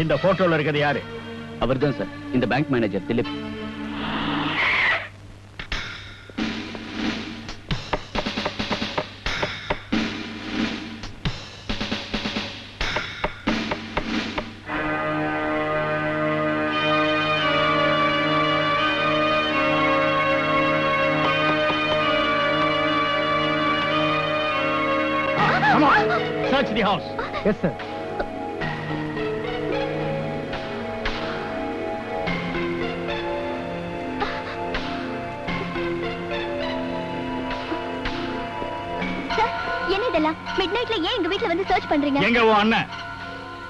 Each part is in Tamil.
இந்த போட்டோல இருக்கிறது யாரு? அவர்தான் சார், இந்த bank manager Dileep. Search the house. Yes, sir. என்னதெல்லாம் மிட்நைட்ல ஏன் எங்க வீட்ல வந்து சர்ச் பண்றீங்க? எங்க உன் அண்ணன்?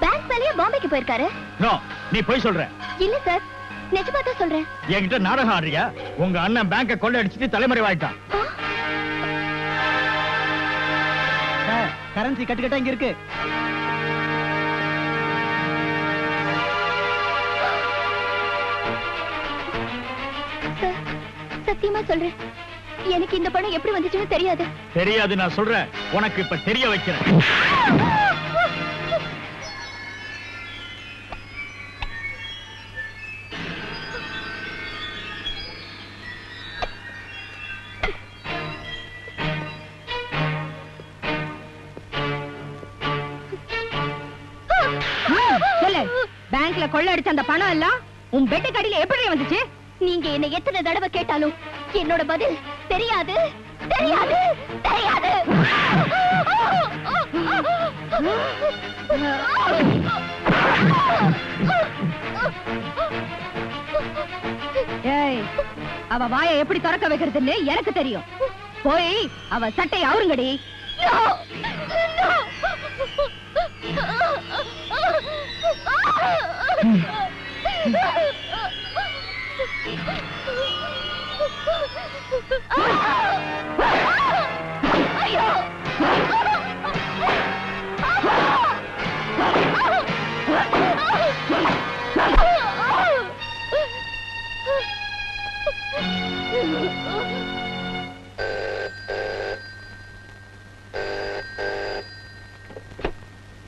பேங்க் வேலையா பாம்பேக்கு போயிருக்காரு. நோ, நீ போய் சொல்ற. இல்ல சார், நிஜமா தான் சொல்றேன். என்கிட்ட நாடகம் ஆடுறியா? உங்க அண்ணன் பேங்க கொள்ளை அடிச்சிட்டு தலைமறைவாயிட்டான். சார், கரன்சி கட்டுக்கட்டா இங்க இருக்கு. சார், சத்தியமா சொல்றேன், எனக்கு இந்த பணம் எப்படி வந்துச்சுன்னு தெரியாது. தெரியாது நான் சொல்றேன், உனக்கு இப்ப தெரிய வைக்கிறேன். பேங்க்ல கொள்ள அடிச்ச அந்த பணம் எல்லாம் உன் பெட்டு கடியில எப்படி வந்துச்சு? நீங்க என்ன எத்தனை தடவை கேட்டாலும் என்னோட பதில் தெரியாது, தெரியாது, தெரியாது. ஏய், அவ வாயை எப்படி திறக்க வைக்கிறதுன்னு எனக்கு தெரியும். போய் அவ சட்டை அவருங்கடி.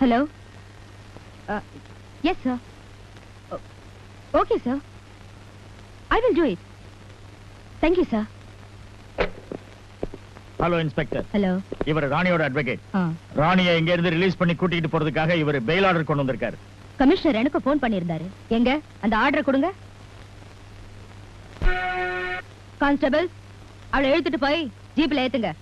Hello? Yes, sir. Okay, sir. I will do it. Thank you, sir. Hello inspector. Hello. இவர் ராணியோட அட்வொகேட். ராணியை இங்க இருந்து ரிலீஸ் பண்ணி கூட்டிட்டு போறதுக்காக இவர் பெயில் ஆர்டர் கொண்டு வந்திருக்காரு. கமிஷனர் எனக்கு போன் பண்ணியிருந்தாரு. எங்க அந்த ஆர்டர் கொடுங்க. கான்ஸ்டபிள், அவளை எழுத்துட்டு போய் ஜீப்ல ஏத்துங்க.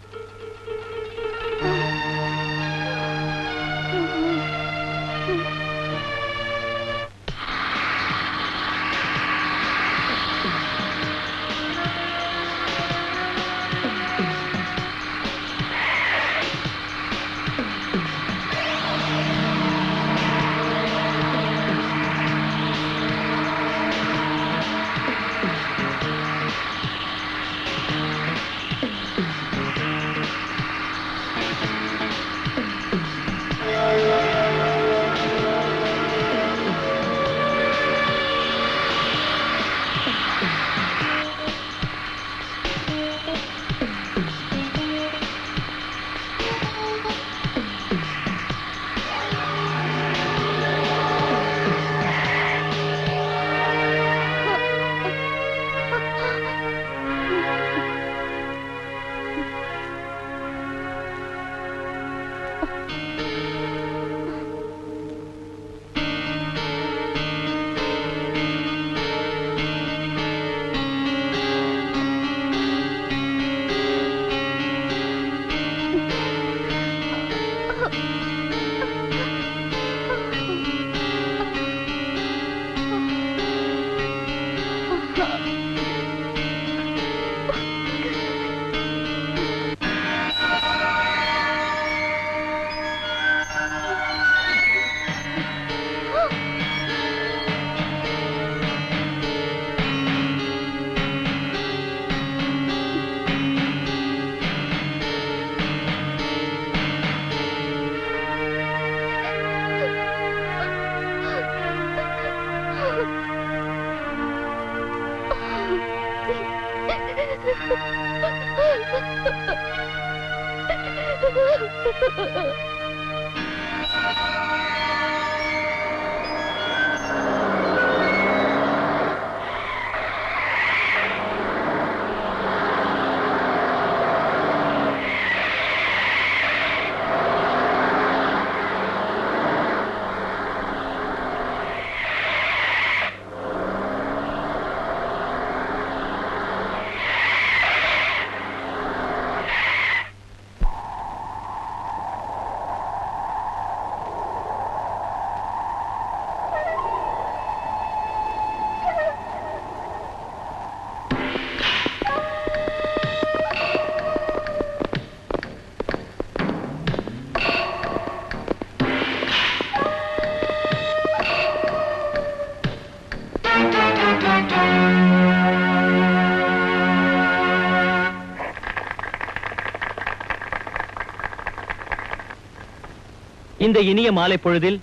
இந்த இனிய மாலை பொழுதில்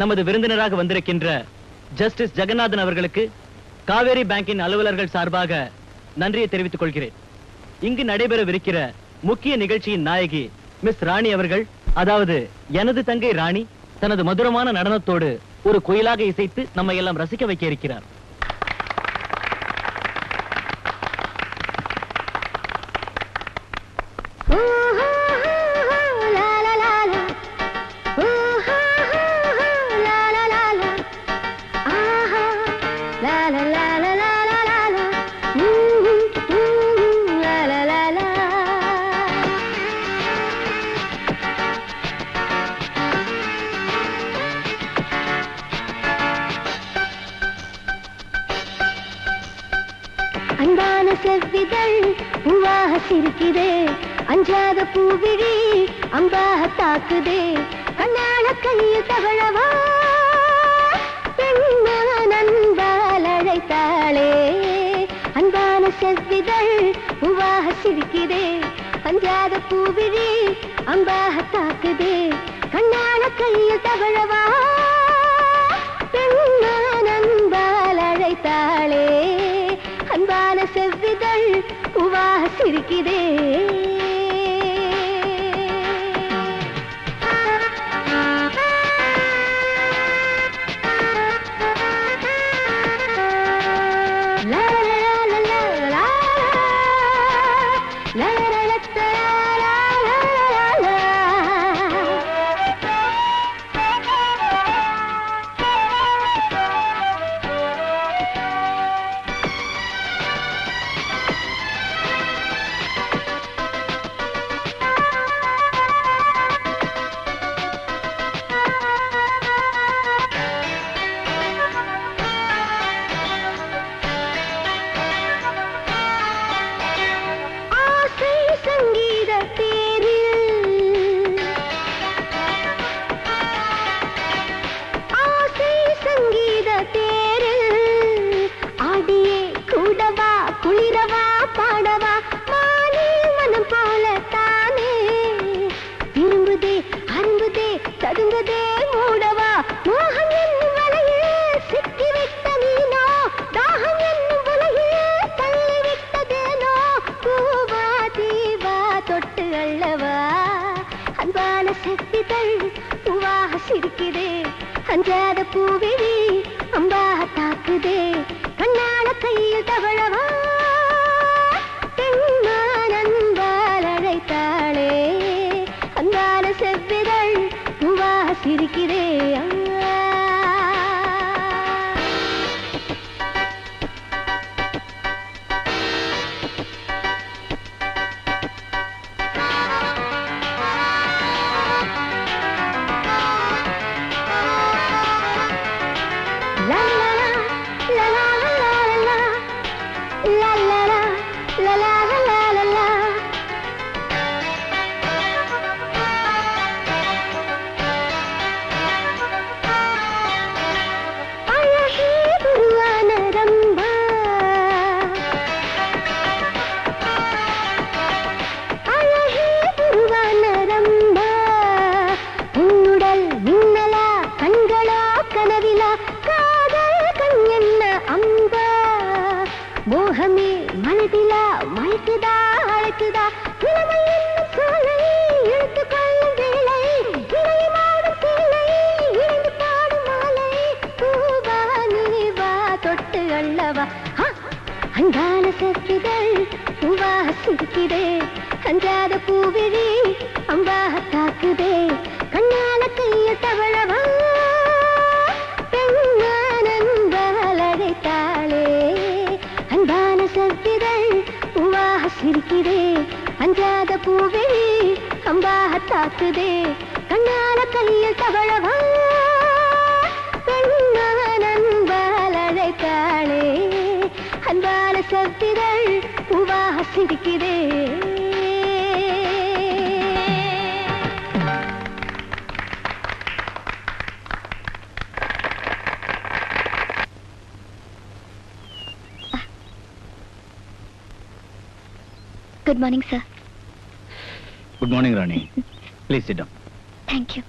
நமது விருந்தினராக வந்திருக்கின்ற ஜஸ்டிஸ் ஜெகநாதன் அவர்களுக்கு காவேரி பேங்கின் அலுவலர்கள் சார்பாக நன்றியை தெரிவித்துக் கொள்கிறேன். இங்கு நடைபெறவிருக்கிற முக்கிய நிகழ்ச்சியின் நாயகி மிஸ் ராணி அவர்கள், அதாவது எனது தங்கை ராணி, தனது மதுரமான நடனத்தோடு ஒரு குயிலாக இசைத்து நம்மை எல்லாம் ரசிக்க வைக்க இருக்கிறார். அன்பான செவ்விதழ் பூவாக சிரிக்குதே, அஞ்சாத பூவிழி அம்பாக தாக்குதே, கண்ணால கையில் தவழவா பெண்மான் அன்பால் அழைத்தாளே. அன்பான செவ்விதழ் பூவாக சிரிக்குதே, அஞ்சாத பூவிழி அம்பாக தாக்குதே, கண்ணால கையில் தவழவா பெண்மான் அன்பால் அழைத்தாளே. அன்பான செவ்விதழ் பூவாக சிரிக்குதே. அஞ்சாத பூவிழி அம்பாக தாக்குதே, கண்ணால கையில் தவழவா பெண்மான் அன்பால் அழைத்தாளே. அன்பான செவ்விதழ் பூவாக சிரிக்கிறே. மோகமே மனதிலா மயக்குதா அழைக்குதா, இளமை என்னும் சோலை இழுத்து கொள்ளும் வேலை, இணையமாடும் சேலை இணைந்து பாடும் மாலை, பூவா நீவா தொட்டு அள்ளவா. அன்பான செவ்விதழ் பூவாக சிரிக்கிறே, அஞ்சாத பூவிழி அம்பாக தாக்குதே, கண்ணால கையில் தவழவா பெண்மான் அன்பால் அழைத்தாளே. அன்பான செவ்விதழ் பூவாக சிரிக்கிறே, அஞ்சாத பூவிழி அம்பாக தாக்குதே, கண்ணால கையில் தவழவா பெண்மான் அன்பால் அழைத்தாளே. அன்பான செவ்விதழ் பூவாக சிரிக்கிறே. Good morning, sir. Good morning, Rani. Please sit down. Thank you.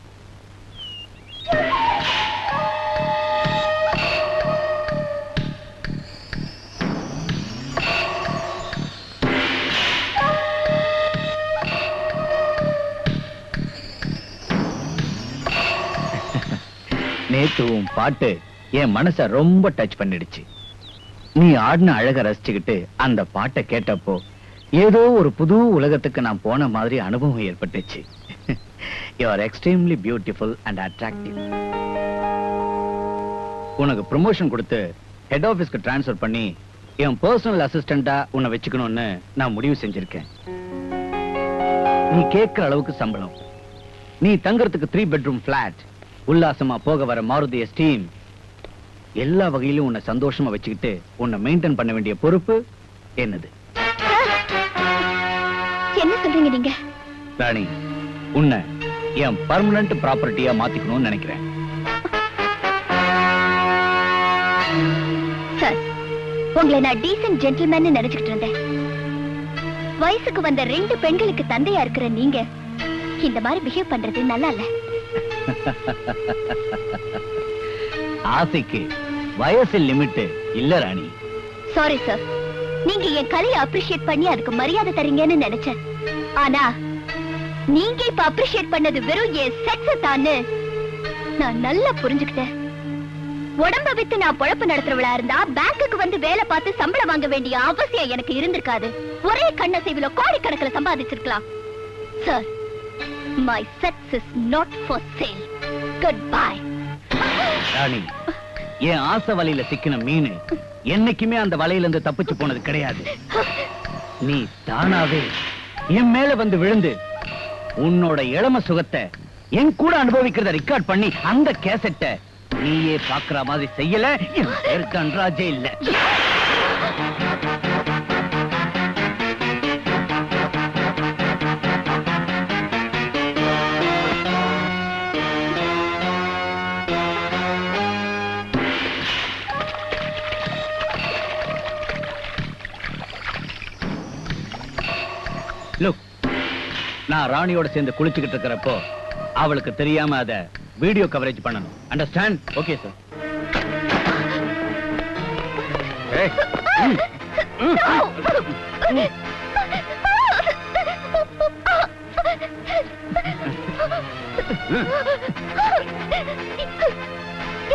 நேத்து உன் பாட்டு என் மனச ரொம்ப டச் பண்ணிடுச்சு. நீ ஆடின அழக ரசிச்சுக்கிட்டு அந்த பாட்டை கேட்டப்போ ஏதோ ஒரு புது உலகத்துக்கு நான் போன மாதிரி அனுபவம் ஏற்பட்டுச்சு. You are extremely beautiful and attractive. உனக்கு ப்ரமோஷன் கொடுத்து ஹெட் ஆபீஸ்க்கு டிரான்ஸ்ஃபர் பண்ணி என் பர்சனல் அசிஸ்டண்டா உன்னை வச்சுக்கணும்னு நான் முடிவு செஞ்சிருக்கேன். நீ கேட்கிற அளவுக்கு சம்பளம், நீ தங்கறதுக்கு 3 bedroom flat, உல்லாசமா போக வர மாருதி எஸ்டீம், எல்லா வகையிலும் உன்னை சந்தோஷமா வச்சுக்கிட்டு உன்னை மெயின்டைன் பண்ண வேண்டிய பொறுப்பு என்னது. என்ன சொல்றீங்க நீங்க? ராணி, உன்னை என் பர்மனன்ட் ப்ராப்பர்ட்டியா மாத்திக்கணும்னு நினைக்கிறேன். சார், உங்களை நான் டீசன்ட் ஜென்டில்மேன் நினைச்சுக்கிட்டு இருந்தேன். வயசுக்கு வந்த 2 பெண்களுக்கு தந்தையா இருக்கிற நீங்க இந்த மாதிரி பிஹேவ் பண்றது நல்லா இல்ல. ஆசைக்கு வயசு லிமிட் இல்ல ராணி. சாரி சார், நீங்க என் கலையை அப்ரிஷியேட் பண்ணி அதுக்கு மரியாதை தரீங்கன்னு நினைச்சேன். ஆனா நீங்க இப்ப அப்ரிஷியேட் பண்ணது வெறும் என் செக்ஸ் தான்னு நான் நல்லா புரிஞ்சுக்கிட்டேன். உடம்ப வித்து நான் பொழப்பு நடத்துறவளா இருந்தா பேங்குக்கு வந்து வேலை பார்த்து சம்பளம் வாங்க வேண்டிய அவசியம் எனக்கு இருந்திருக்காது. ஒரே கண்ணசைவுல கோடிக்கணக்கில் சம்பாதிச்சிருக்கலாம். Sir, my sex is not for sale. Goodbye. Rani, என் ஆசை வலையில சிக்கின மீன் என்னைக்குமே அந்த வலையில இருந்து தப்பிச்சு போனது கிடையாது. நீ தானாவே என் மேல வந்து விழுந்து உன்னோட இளம சுகத்தை என் கூட அனுபவிக்கிறத ரெக்கார்ட் பண்ணி அந்த கேசட்டை நீயே பாக்குற மாதிரி செய்யல. என் பேரு கன்ராஜே இல்ல. லுக், நான் ராணியோட சேர்ந்து குளிச்சுக்கிட்டு இருக்கிறப்போ அவளுக்கு தெரியாம அத வீடியோ கவரேஜ் பண்ணணும். அண்டர்ஸ்டாண்ட்? Okay sir.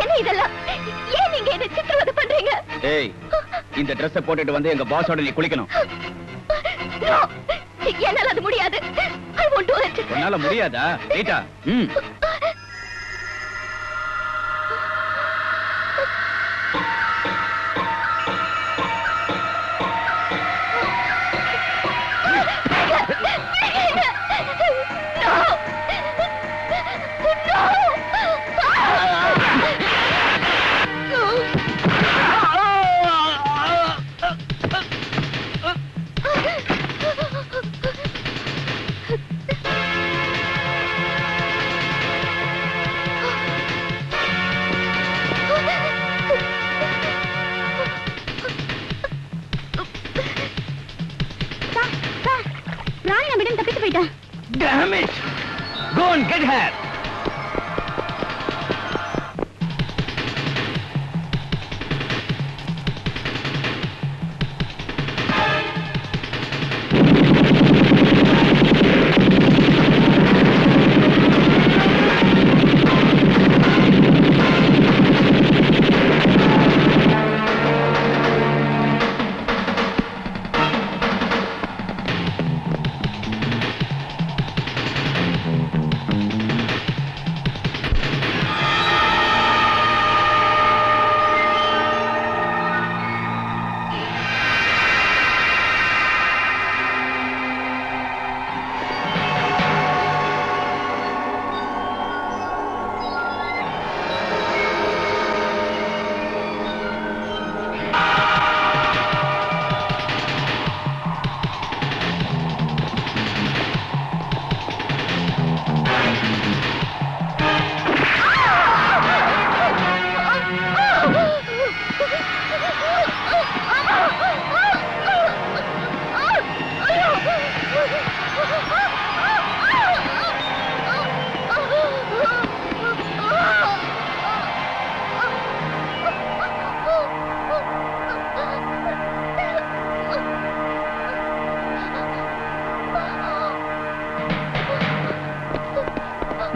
என்ன இதெல்லாம்? ஏன் நீங்க என்ன சித்திரவதை பண்றீங்க? ஏய், இந்த Dress போட்டுட்டு வந்து எங்க பாஸோட நீ குளிக்கணும். No, என்னால அது முடியாது. I won't do it. உன்னால முடியாதா? ரீட்டா, ராணி நம்மிடம் தப்பிச்சு போயிட்டா. Damn it! Go and get her!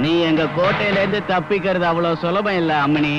நீ எங்க கோட்டையில இருந்து தப்பிக்கிறது அவ்வளவு சுலபம் இல்ல அம்மணி.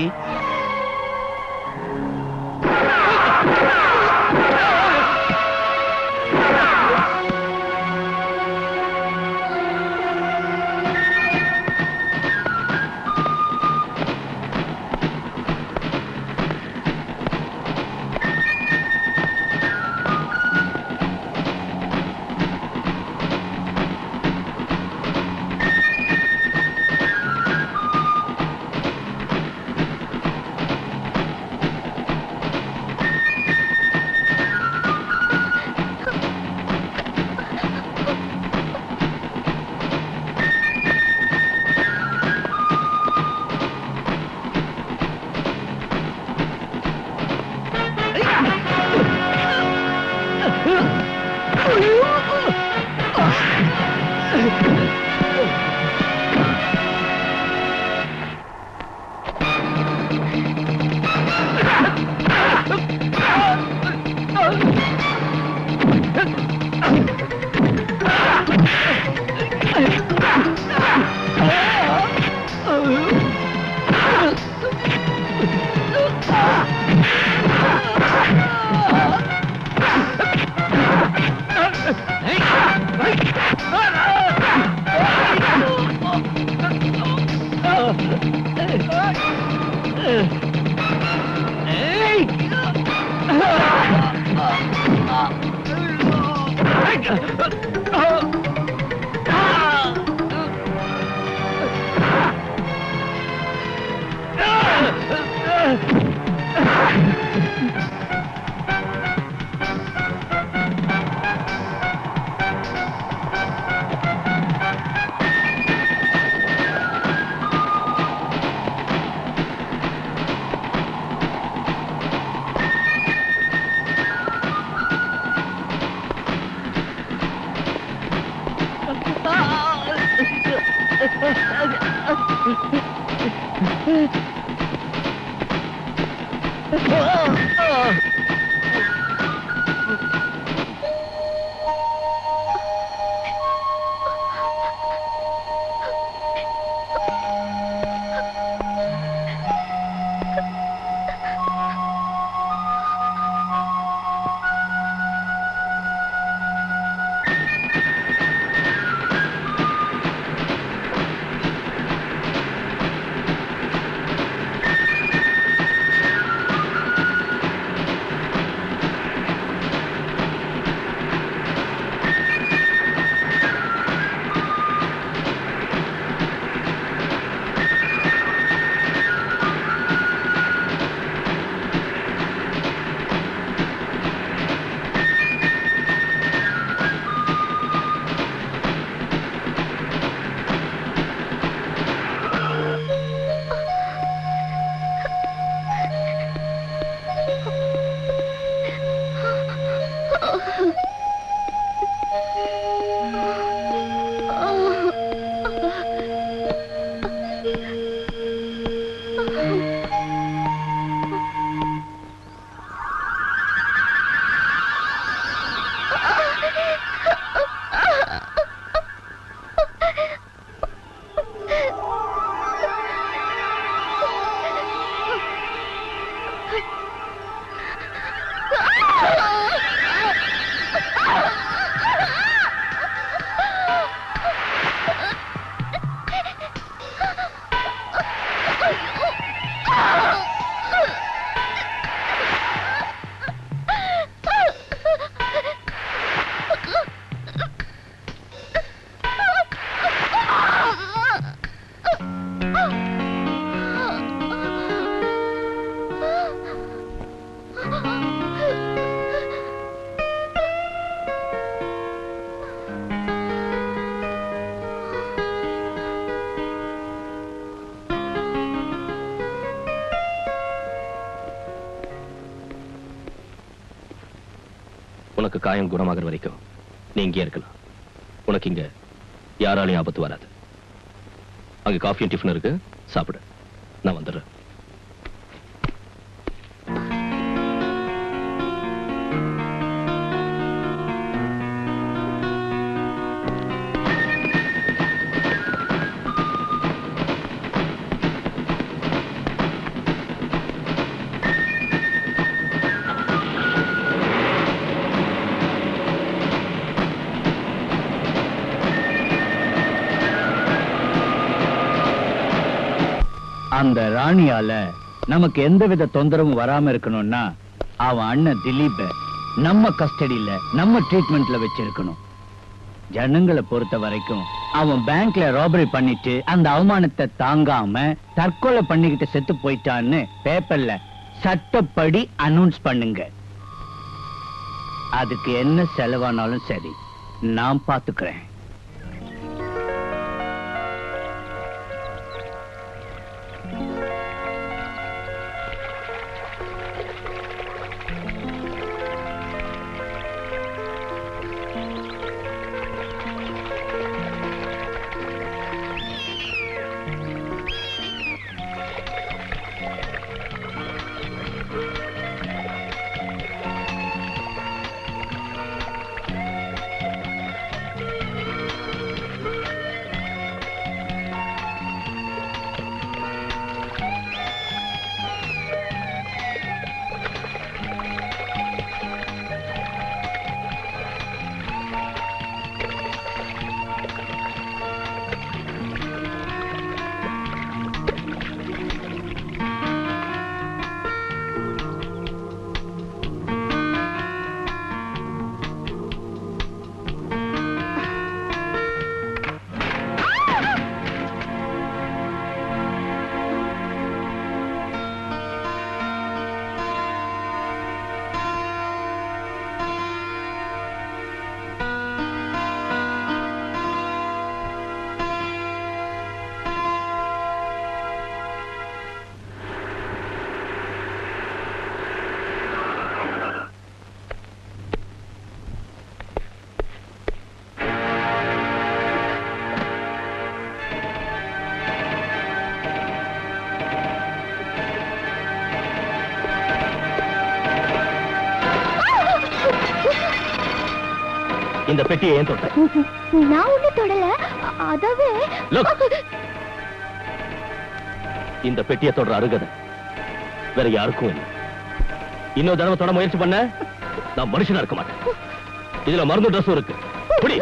உனக்கு காயம் குணமாகிற வரைக்கும் நீ இங்கே இருக்கலாம். உனக்கு இங்க யாராலையும் ஆபத்து வராது. அங்க காஃபியும் டிஃபன் இருக்கு, சாப்பிடு. நான் வந்துடுறேன். அந்த ராணியால நமக்கு எந்தவித தொந்தரவும் வராம இருக்கணும்னா அவன் அண்ணன் திலீப நம்ம கஸ்டடியில நம்ம ட்ரீட்மெண்ட்ல வச்சிருக்கணும். ஜனங்களை பொறுத்த வரைக்கும் அவன் பேங்க்ல ராபரி பண்ணிட்டு அந்த அவமானத்தை தாங்காம தற்கொலை பண்ணிக்கிட்டு செத்து போயிட்டான்னு பேப்பர்ல சட்டப்படி அனௌன்ஸ் பண்ணுங்க. அதுக்கு என்ன செலவானாலும் சரி, நான் பாத்துக்கிறேன். இந்த பெட்டியை ஏன் தொட்ட? நான் ஒண்ணு தொடல. அதவே இந்த பெட்டியை தொடர அருகதை வேற யாருக்கும் இல்லை. இன்னொரு தடவை தொட முயற்சி பண்ண நான் மனுஷனா இருக்க மாட்டேன். இதுல மருந்து ட்ரெஸ்ஸும் இருக்கு. புடி.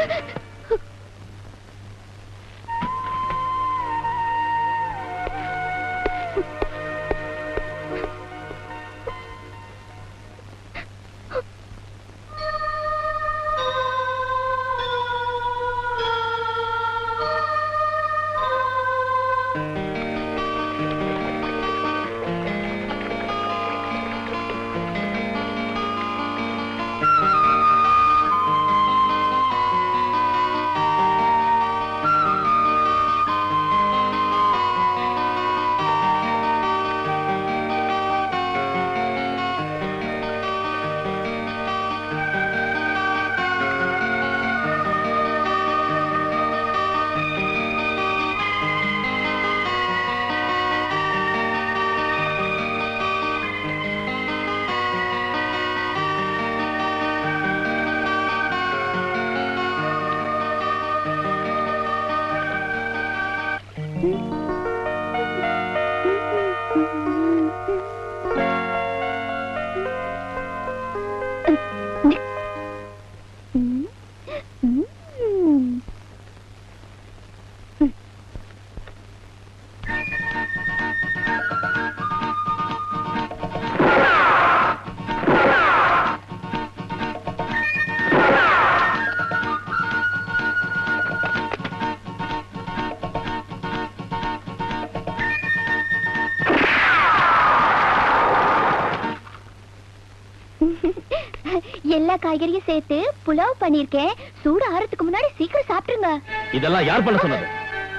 எல்லா காய்கறியும் சேர்த்து புலாவ் பண்ணிருக்கேன். சூடு ஆறதுக்கு முன்னாடி சீக்கிரம் சாப்பிட்டுருங்க. இதெல்லாம் யார் பண்ண சொன்னது?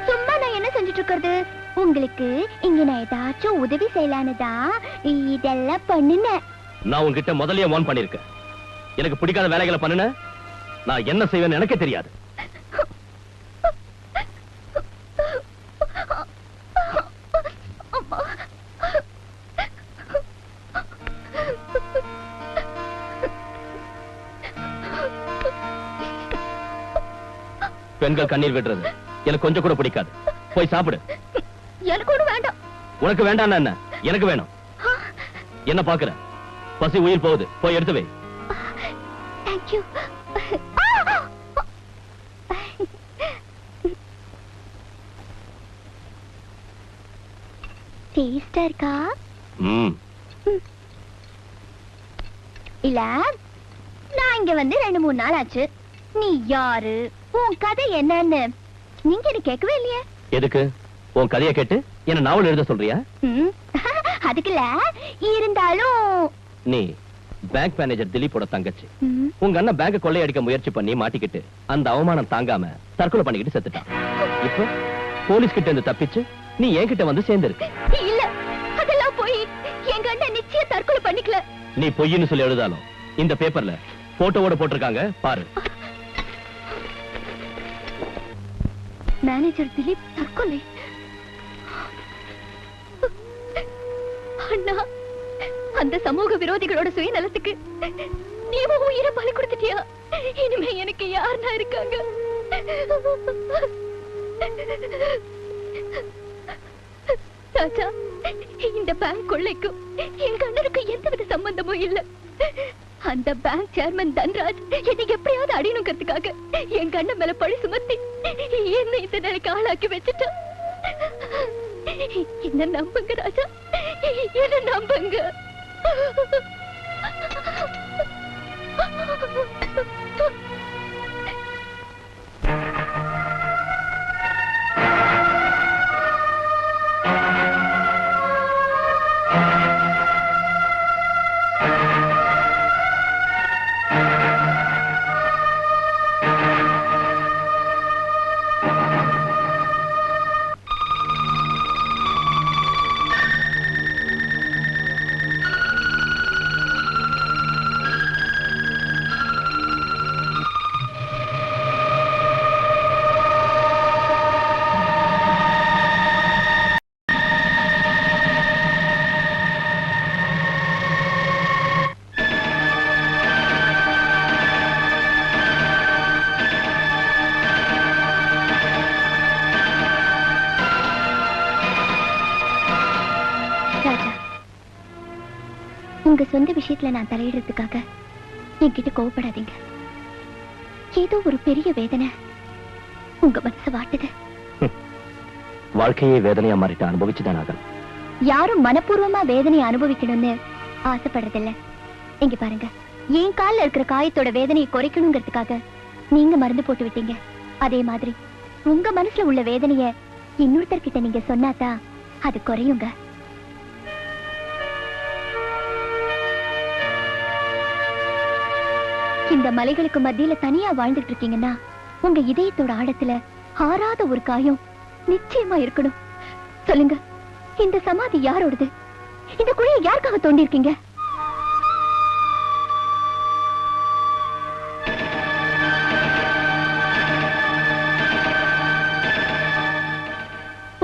சும்மா நான் என்ன செஞ்சுட்டு இருக்கிறது? உங்களுக்கு இங்க நான் ஏதாச்சும் உதவி செய்யலான்னு தான் இதெல்லாம் பண்ணுனேன். நான் உன்கிட்ட முதல்லயே வார்ன் பண்ணிருக்கேன். எனக்கு பிடிக்காத வேலைகளை பண்ணுன நான் என்ன செய்வேன்னு எனக்கே தெரியாது. பெண்கள் கண்ணீர் விடுறது எனக்கு கொஞ்சம் கூட பிடிக்காது. போய் சாப்பிடு. எனக்கு ஒண்ணு வேண்டாம். உனக்கு வேண்டாம் என்ன? எனக்கு வேணும். என்ன பாக்குற? பசி உயிர் போகுது. போய் எடுத்து வை. Thank you. டேஸ்டா இருக்கா? ம் இல்ல, நான் இங்க வந்து 2-3 நாள் ஆச்சு. நீ யாரு, உன் கதை என்னன்னு நீங்க என்ன கேட்கவே இல்லையே. எதுக்கு? உன் கதையை கேட்டு என்ன நாவல் எழுத சொல்றியா? அதுக்குல இருந்தாலும் நீ பேங்க் மேனேஜர் திலீப்போட தங்கச்சி. ம், உங்க அண்ணன் பேங்க் கொள்ளையடிக்க முயற்சி பண்ணி மாட்டிக்கிட்டு அந்த அவமானம் தாங்காம தற்கொலை பண்ணிக்கிட்டு செத்துட்டான். இப்ப போலீஸ் கிட்ட இருந்து தப்பிச்சு நீ என்கிட்ட வந்து சேர்ந்திருக்க. இல்ல, அதெல்லாம் போய் எங்க அண்ணன் நிச்சயம் தற்கொலை பண்ணிக்கல. நீ பொய்ன்னு சொல்லி எழுதாலும் இந்த பேப்பர்ல போட்டோவோட போட்டிருக்காங்க பாரு. மேனேஜர் திலீப் தற்கொலை. அண்ணா, அந்த சமூக விரோதிகளோட சுயநலத்துக்கு நீவும் உயிரை பலி கொடுத்துட்டியா? இனிமே எனக்கு யாருன்னா இருக்காங்க? ராஜா, இந்த பேங்க் கொள்ளைக்கும் எங்க அண்ணனுக்கு எந்தவித சம்பந்தமும் இல்ல. அந்த பேங்க் சேர்மன் தன்ராஜ் என்னை எப்படியாவது அடியணுங்கிறதுக்காக எங்க அண்ணன் மேல பழி சுமத்தி என்ன இந்த நிலைக்கு ஆளாக்கி வச்சுட்டான். என்ன நம்புங்க ராஜா, என்ன நம்புங்க. உங்க சொந்த விஷயத்துல நான் தலையிடுறதுக்காக என்கிட்ட கோவப்படாதீங்க. ஏதோ ஒரு பெரிய வேதனை உங்க மனசு வாட்டுது. வாழ்க்கையே வேதனையா மாறிட்டு அனுபவிச்சுதான் ஆகணும். யாரும் மனப்பூர்வமா வேதனையை அனுபவிக்கணும்னு ஆசைப்படுறதில்ல. இங்க பாருங்க, என் கால்ல இருக்கிற காயத்தோட வேதனையை குறைக்கணுங்கிறதுக்காக நீங்க மருந்து போட்டு விட்டீங்க. அதே மாதிரி உங்க மனசுல உள்ள வேதனைய இன்னொருத்தர்கிட்ட நீங்க சொன்னாதான் அது குறையுங்க. இந்த மலைகளுக்கு மத்தியில தனியா வாழ்ந்துட்டு இருக்கீங்கன்னா உங்க இதயத்தோட ஆழத்துல ஆறாத ஒரு காயம் நிச்சயமா இருக்கணும். சொல்லுங்க, இந்த சமாதி யாரோடது? இந்த குழியை யாருக்காக தோண்டி இருக்கீங்க?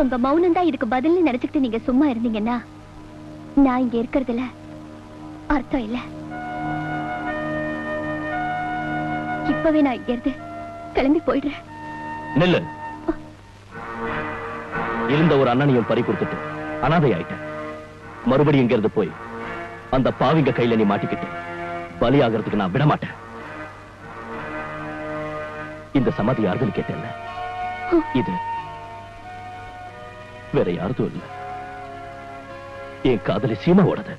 உங்க மௌனம் தான் இதுக்கு பதில்னு நினைச்சுக்கிட்டு நீங்க சும்மா இருந்தீங்கன்னா நான் இங்க இருக்கிறதுல அர்த்தம் இல்ல. இப்பவே நான் இங்க இருந்து கிளம்பி போயிடுறேன். நெல்லு, இருந்த ஒரு அண்ணனையும் பறி கொடுத்துட்டு அனாதை ஆயிட்டேன். மறுபடியும் இங்க இருந்து போய் அந்த பாவிங்க கையில நீ மாட்டிக்கிட்டு பலியாகிறதுக்கு நான் விட மாட்டேன். இந்த சமாதி யாருதுன்னு கேட்டேன்ல, இது வேற யாருதும் இல்ல, என் காதலி சீமாவோடது.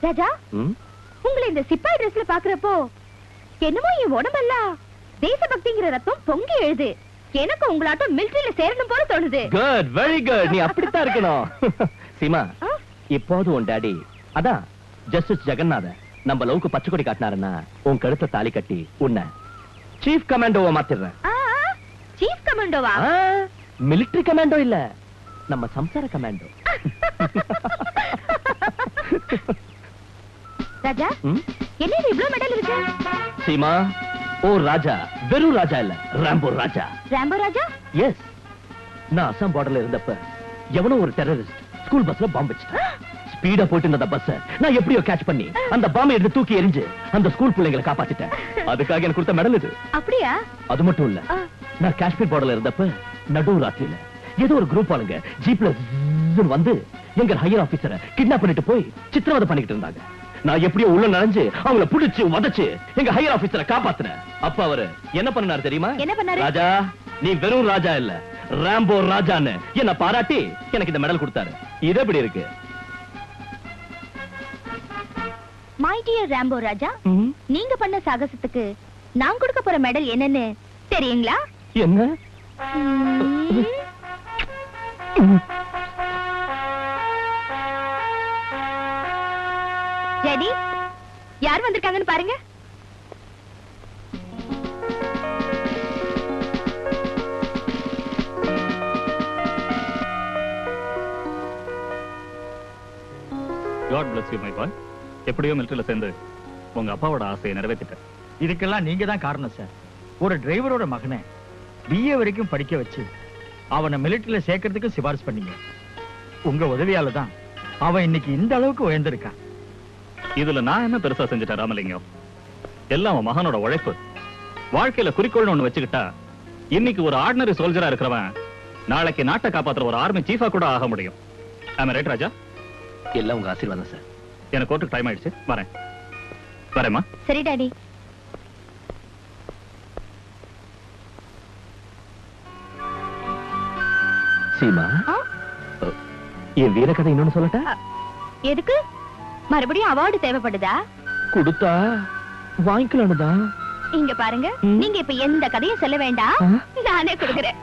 ராஜா, உங்களை இந்த சிப்பாய் ட்ரெஸ்ல பாக்குறப்போ என்னமோ என் உடம்பெல்லாம் தேசபக்திங்கிற ரத்தம் பொங்கி எழுது. எனக்கு உங்களாட்டம் மிலிட்டரியில சேரணும் போல தோணுது. Good, very good. நீ அப்படித்தான் இருக்கணும். சீமா, இப்போது உன் டாடி அதான் ஜஸ்டிஸ் ஜெகநாதன் நம்ம லவ்க்கு பச்சை கொடி காட்டினாருன்னா உன் கழுத்தை தாலி கட்டி உன்னை சீஃப் கமாண்டோவா மாத்திடுறேன். சீஃப் கமாண்டோவா? மிலிட்டரி கமாண்டோ இல்ல, நம்ம சம்சார கமாண்டோ. ராஜா, என்ன இவ்ளோ மெடல் இருக்கு? சீமா, ஓ ராஜா வெறும் ராஜா இல்ல, ராம்போ ராஜா. ராம்போ ராஜா? எஸ், நான் அசாம் பார்டர்ல இருந்தப்ப எவனோ ஒரு டெரரிஸ்ட் ஸ்கூல் பஸ்ல பாம்பு வச்சுட்டான். ஸ்பீடா போயிட்டு இருந்த பஸ் நான் எப்படியோ கேட்ச் பண்ணி அந்த பாம்பை எடுத்து தூக்கி எறிஞ்சு அந்த ஸ்கூல் பிள்ளைங்களை காப்பாத்திட்டேன். அதுக்காக எனக்கு கொடுத்த மெடல் இது. அப்படியா? அது மட்டும் இல்ல, நான் காஷ்மீர் பார்டர்ல இருந்தப்ப நடு ராத்திரியில ஏதோ ஒரு குரூப் ஆளுங்க ஜீப்ல வந்து எங்க ஹையர் ஆபீசரை கிட்னாப் பண்ணிட்டு போய் சித்திரவதை பண்ணிட்டு இருந்தாங்க. நான் எப்படியோ உள்ள நனைஞ்சு அவங்கள புடிச்சு உதைச்சு எங்க ஹையர் ஆபீசரை காப்பாத்தினேன். அப்ப அவரு என்ன பண்ணாரு தெரியுமா? என்ன பண்ணாரு? ராஜா, நீ வெறும் ராஜா இல்ல, ராம்போ ராஜான்னு என்ன பாராட்டி எனக்கு இந்த மெடல் கொடுத்தாரு. இது எப்படி இருக்கு? மை டியர் ராம்போ ராஜா, நீங்க பண்ண சாகசத்துக்கு நான் கொடுக்க போற மெடல் என்னன்னு தெரியுங்களா? என்ன? ஜெடி, யார் வந்திருக்காங்கன்னு பாருங்க. God bless you, my boy. எப்படியோ மிலிட்டரியில சேர்ந்து உங்க அப்பாவோட ஆசையை நிறைவேற்றிட்டேன். இதுக்கெல்லாம் நீங்க தான் காரணம் சார். ஒரு டிரைவரோட மகனை BA வரைக்கும் படிக்க வச்சு அவனை மிலிட்டரியில சேர்க்கறதுக்கு சிபாரிசு பண்ணீங்க. உங்க உதவியால தான் அவன் இன்னைக்கு இந்த அளவுக்கு உயர்ந்திருக்கான். இதுல நான் என்ன பெருசா செஞ்சுட்டேன் ராமலிங்கம்? எல்லாம் அவன் மகனோட உழைப்பு. வாழ்க்கையில குறிக்கோள்னு ஒண்ணு வச்சுக்கிட்டா இன்னைக்கு ஒரு ஆர்டினரி சோல்ஜரா இருக்கிறவன் நாளைக்கு நாட்டை காப்பாத்துற ஒரு ஆர்மி சீஃபா கூட ஆக முடியும். ஆமா ரைட் ராஜா? எல்லாம் உங்க ஆசீர்வாதம் சார். எனக்கு கோர்ட்டுக்கு டைம் ஆயிடுச்சு, வரேன். வரேம்மா. சரி டாடி. சீமா, என் வீரக்கதை இன்னொன்னு சொல்லட்டா? எதுக்கு? மறுபடியும் அவார்டு தேவைப்படுதா? கொடுத்தா வாங்கிக்கலான்னு தான். இங்க பாருங்க, நீங்க இப்ப எந்த கதையும் சொல்ல வேண்டாம், நானே கொடுக்கிறேன்.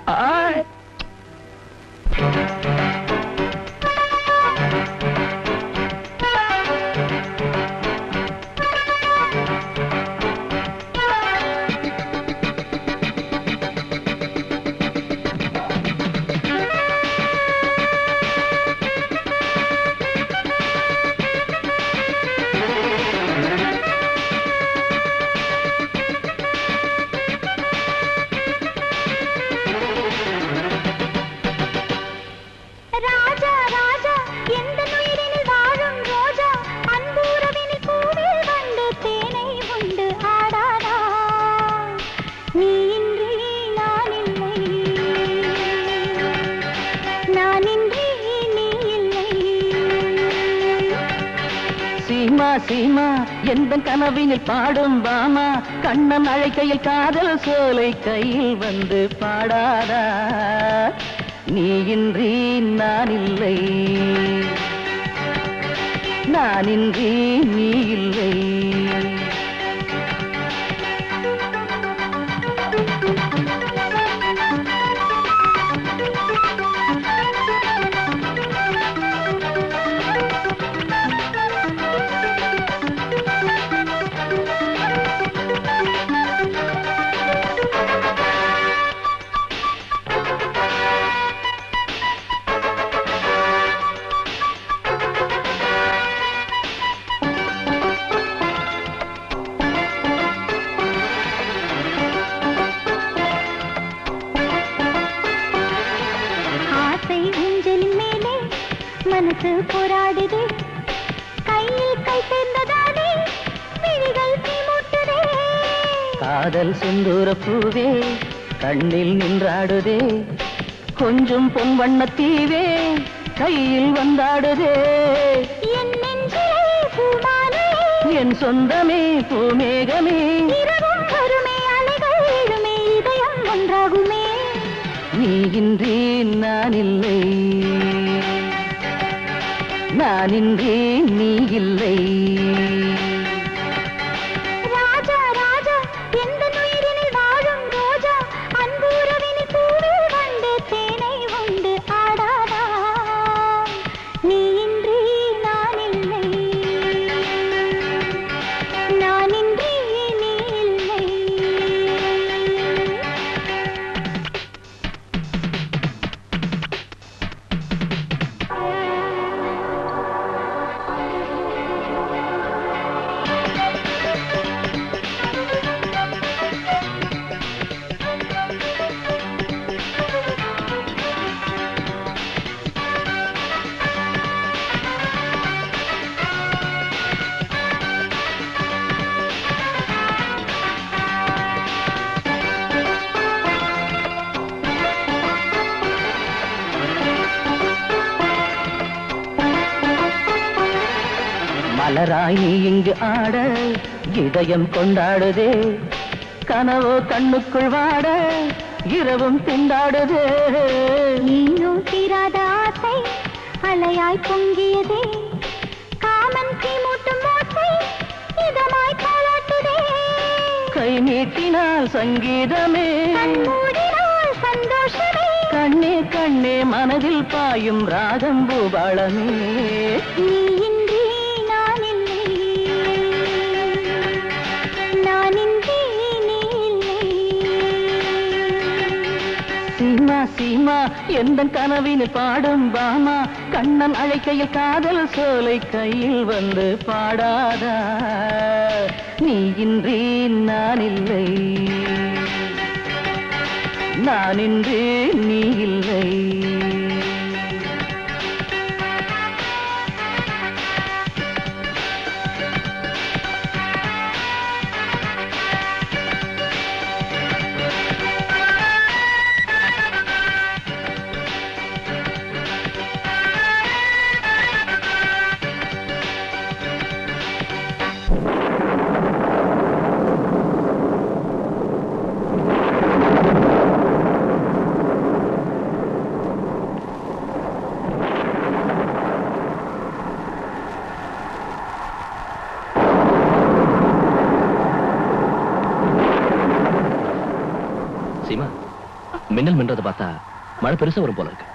சீமா எந்த கனவினில் பாடும் பாமா, கண்ணன் அழைக்கையில் காதல் சோலை கையில் வந்து பாடாதா. நீ இன்றி நான் இல்லை, நான் இன்றி நீ இல்லை. மனசு போராடுது, கையில் கை சேர்ந்ததானே விழிகள் தீமூட்டுதே. காதல் செந்தூர பூவே கண்ணில் நின்றாடுதே, கொஞ்சம் பொன் வண்ண தீவே கையில் வந்தாடுதே. என் நெஞ்சிலே பூமாலே, என் சொந்தமே பூமேகமே, இரவும் கருமே அலைகள் எழுமே, இதயம் ஒன்றாகுமே. நீ இன்றி நான் இல்லை, நான் இன்றி நீ இல்லை. ராஜா ராஜா எந்த உயிரினில் வாழும் ரோஜா, அன்புறவினில் பூவில் வந்து தேனை உண்டு ஆடாதா. நீ இன்றி நான் இல்லை, நான் இன்றி நீ இல்லை. மலராய் நீ இங்கு ஆட இதயம் கொண்டாடுதே கனவோ கண்ணுக்குள் வாட இரவும் திண்டாடுதே நீயும் தீராத ஆசை அலையாய் பொங்கியதே காமன் தீமூட்டும் ஓசை இதமாய் தாளாட்டுதே கை நீட்டினால் சங்கீதமே கண்மூடினால் சந்தோஷமே கண்ணே கண்ணே மனதில் பாயும் ராகம் பூபாளமே நீ இன்றி நான் இல்லை நான் இன்றி நீ இல்லை சீமா சீமா எந்த கனவினில் பாடும் பாமா கண்ணன் அழைக்கையில் காதல் சோலை கையில் வந்து பாடாதா நீ இன்றி நான் இல்லை நான் இன்றி நீ இல்லை சீமா மின்னல் மின்றதை பார்த்தா மழை பெருசா வரும் போல இருக்கு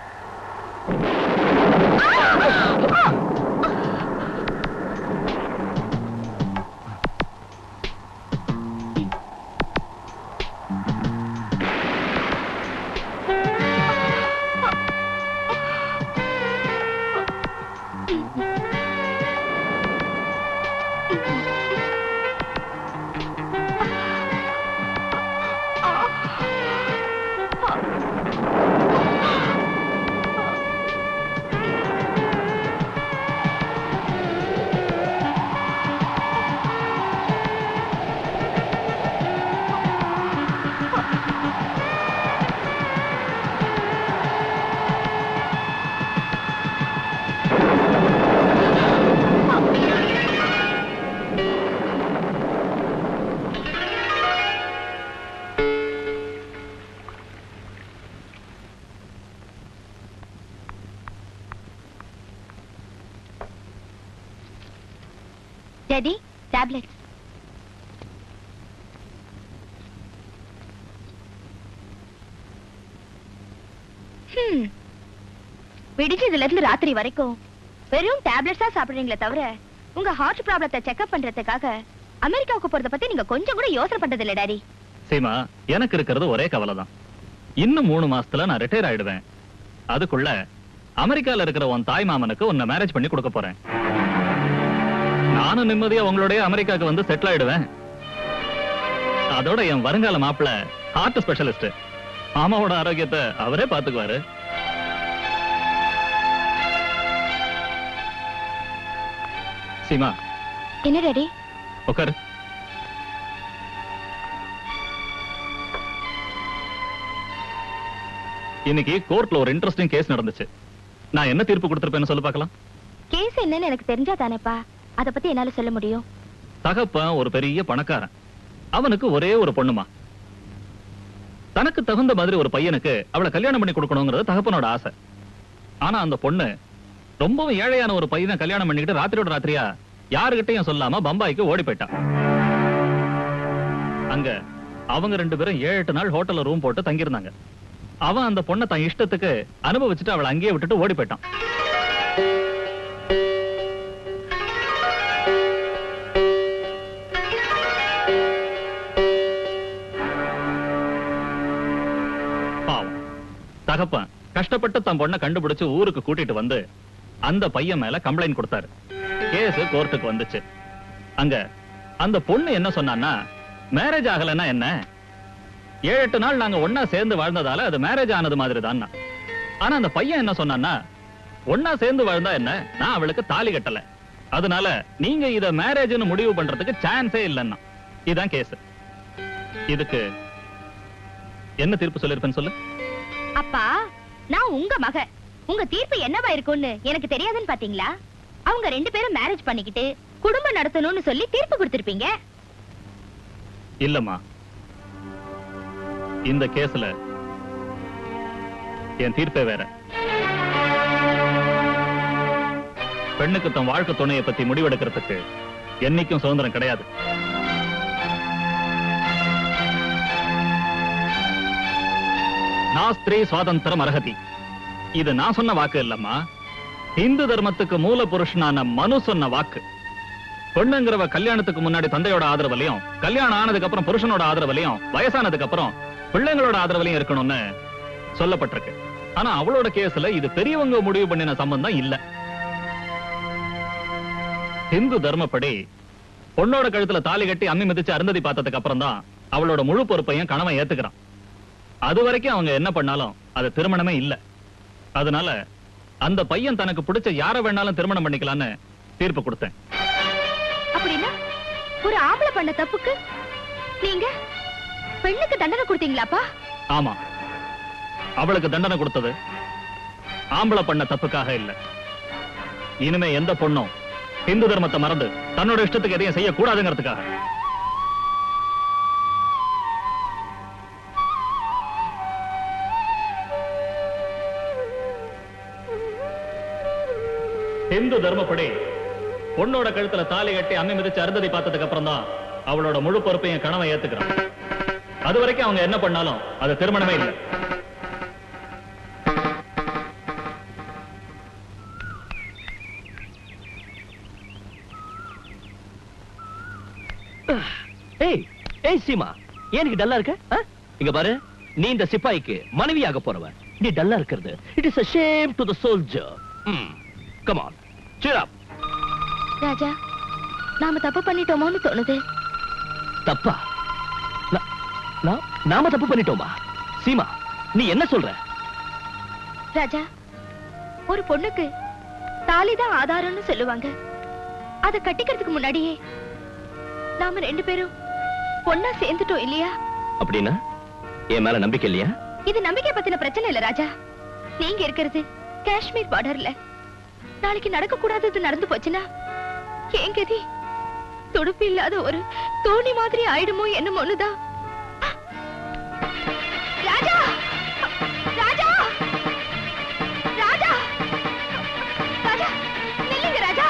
Daddy, tablets. விடிச்சதுல இருந்து ராத்திரி வரைக்கும் வெறும் டேப்லெட்ஸா சாப்பிடுறீங்களே தவிர உங்க ஹார்ட் ப்ராப்ளத்தை செக்அப் பண்றதுக்காக அமெரிக்காவுக்கு போறத பத்தி நீங்க கொஞ்சம் கூட யோசனை பண்றது இல்ல டாடி. சீமா, எனக்கு இருக்கிறது ஒரே கவலை தான். இன்னும் 3 மாசத்துல நான் ரிட்டையர் ஆயிடுவேன். அதுக்குள்ள அமெரிக்கால இருக்கிற உன் தாய் மாமனுக்கு உன்னை மேரேஜ் பண்ணி கொடுக்க போறேன். நானும் நிம்மதியா உங்களுடைய அமெரிக்காவுக்கு வந்து செட்டில் ஆயிடுவேன். அதோட என் வருங்கால மாப்பிள்ள ஹார்ட் ஸ்பெஷலிஸ்ட். மாமாவோட ஆரோக்கியத்தை அவரே பாத்துக்குவாரு. சீமா, என்ன டாடி? உட்காரு. இன்னைக்கு கோர்ட்ல ஒரு இன்ட்ரெஸ்டிங் கேஸ் நடந்துச்சு. நான் என்ன தீர்ப்பு கொடுத்திருப்பேன்னு சொல்லு பார்க்கலாம். கேஸ் என்னன்னு எனக்கு தெரிஞ்சா தானேப்பா அத பத்தி என்னால சொல்ல முடியும். தகப்பன் ஒரு பெரிய பணக்காரன். அவனுக்கு ஒரே ஒரு பொண்ணுமா. தனக்கு தகுந்த மாதிரி ஒரு பையனுக்கு அவளை கல்யாணம் பண்ணி கொடுக்கணுங்கிறது தகப்பனோட ஆசை. ஆனா அந்த பொண்ணு ரொம்பவும் ஏழையான ஒரு பையனை கல்யாணம் பண்ணிக்கிட்டு ராத்திரியோட ராத்திரியா யாருகிட்டையும் சொல்லாம பம்பாய்க்கு ஓடி போயிட்டான். அங்க அவங்க 2 பேரும் 7-8 நாள் ஹோட்டல்ல ரூம் போட்டு தங்கியிருந்தாங்க. அவன் அந்த பொண்ணை தன் இஷ்டத்துக்கு அனுபவிச்சுட்டு அவளை அங்கேயே விட்டுட்டு ஓடி போயிட்டான். பாவம் தகப்பன் கஷ்டப்பட்டு தன் பொண்ணை கண்டுபிடிச்சு ஊருக்கு கூட்டிட்டு வந்து அந்த பையன் மேல கம்ப்ளைண்ட் கொடுத்தாரு. கேஸ் கோர்ட்டுக்கு வந்துச்சு. அங்க அந்த பொண்ணு என்ன சொன்னான்னா, மேரேஜ் ஆகலன்னா என்ன, 7-8 நாள் நாங்க ஒன்னா சேர்ந்து வாழ்ந்ததால அது மேரேஜ் ஆனது மாதிரி தான். ஆனா அந்த பையன் என்ன சொன்னான்னா, ஒன்னா சேர்ந்து வாழ்ந்தா என்ன, நான் அவளுக்கு தாலி கட்டல, அதனால நீங்க இத மேரேஜ்னு முடிவு பண்றதுக்கு சான்ஸே இல்லைன்னா. இதுதான் கேஸ். இதுக்கு என்ன தீர்ப்பு சொல்லிருப்பேன்னு சொல்லு. அப்பா, நான் உங்க மக, உங்க தீர்ப்பு என்னவா இருக்கும்னு எனக்கு தெரியாதுன்னு பாத்தீங்களா? அவங்க 2 பேரும் மேரேஜ் பண்ணிக்கிட்டு குடும்பம் நடத்தணும்னு சொல்லி தீர்ப்பு கொடுத்திருப்பீங்க. இல்லம்மா, இந்த கேஸ்ல என் தீர்ப்பே வேற. பெண்ணுக்கு தன் வாழ்க்கை துணையை பத்தி முடிவெடுக்கிறதுக்கு என்னைக்கும் சுதந்திரம் கிடையாது. நாஸ்திரீ சுவாதந்திரம் அர்ஹதி. இது நான் சொன்ன வாக்கு இல்லம்மா, இந்து தர்மத்துக்கு மூல புருஷனான மனு சொன்ன வாக்கு. பொண்ணுங்கிறவ கல்யாணத்துக்கு முன்னாடி தந்தையோட ஆதரவுலையும், கல்யாணம் ஆனதுக்கு அப்புறம் புருஷனோட ஆதரவுலையும், வயசானதுக்கு அப்புறம் பிள்ளைங்களோட ஆதரவுலையும் இருக்கணும்னு சொல்லப்பட்டிருக்கு. ஆனா அவளோட கேஸ்ல இது பெரியவங்க முடிவு பண்ணின சம்பந்தம் இல்ல. இந்து தர்மப்படி பொண்ணோட கழுத்துல தாலி கட்டி அம்மி மிதிச்சு அருந்ததி பார்த்ததுக்கு அப்புறம் தான் அவளோட முழு பொறுப்பையும் கணவன் ஏத்துக்கிறான். அது வரைக்கும் அவங்க என்ன பண்ணாலும் அது திருமணமே இல்ல. அதனால அந்த பையன் தனக்கு பிடிச்ச யார வேணாலும் திருமணம் பண்ணிக்கலாம்னு தீர்ப்பு கொடுத்தேன். அப்படின்னா ஒரு ஆம்பளை பண்ண தப்புக்கு நீங்க பெண்ணுக்கு தண்டனை கொடுத்தீங்களாப்பா? ஆமா, அவளுக்கு தண்டனை கொடுத்தது ஆம்பளை பண்ண தப்புக்காக இல்ல. இனிமே எந்த பொண்ணும் இந்து தர்மத்தை மறந்து தன்னோட இஷ்டத்துக்கு எதையும் செய்யக்கூடாதுங்கிறதுக்காக. இந்து தர்மப்படி பொண்ணோட கழுத்துல தாலி கட்டி அம்மி மிதிச்சு அருந்ததி பார்த்ததுக்கு அப்புறம் தான் அவளோட முழு பொறுப்பையும் கணவன் ஏத்துக்கிறான். அது வரைக்கும் அவங்க என்ன பண்ணாலும் அது திருமணமே இல்லை. ஏய் ஏய் சீமா, ஏனுக்கு டல்லா இருக்க? இங்க பாரு, நீ இந்த சிப்பாய்க்கு மனைவியாக போறவ. நீ டல்லா இருக்கிறது it is a shame to the soldier. Come on, cheer up. ராஜா, நாம தப்பு பண்ணிட்டோமோன்னு தோணுது. தப்பா? நாம தப்பு பண்ணிட்டோமா? சீமா, நீ என்ன சொல்ற? ராஜா, ஒரு பொண்ணுக்கு தாலிதான் ஆதாரம்னு சொல்லுவாங்க. அத கட்டிக்கிறதுக்கு முன்னாடியே நாம ரெண்டு பேரும் பொண்ணா சேர்ந்துட்டோம் இல்லையா? அப்படின்னா என் மேல நம்பிக்கை இல்லையா? இது நம்பிக்கை பத்தின பிரச்சனை இல்ல ராஜா. நீங்க இருக்கிறது காஷ்மீர் பார்டர்ல. நாளைக்கு நடக்க கூடாதது நடந்து போச்சுன்னா ஏன் கதி? துடுப்பு இல்லாத ஒரு தோணி மாதிரி ஆயிடுமோ என்னமோன்னுதான். ராஜா, ராஜா, ராஜா, ராஜா, நில்லுங்க ராஜா.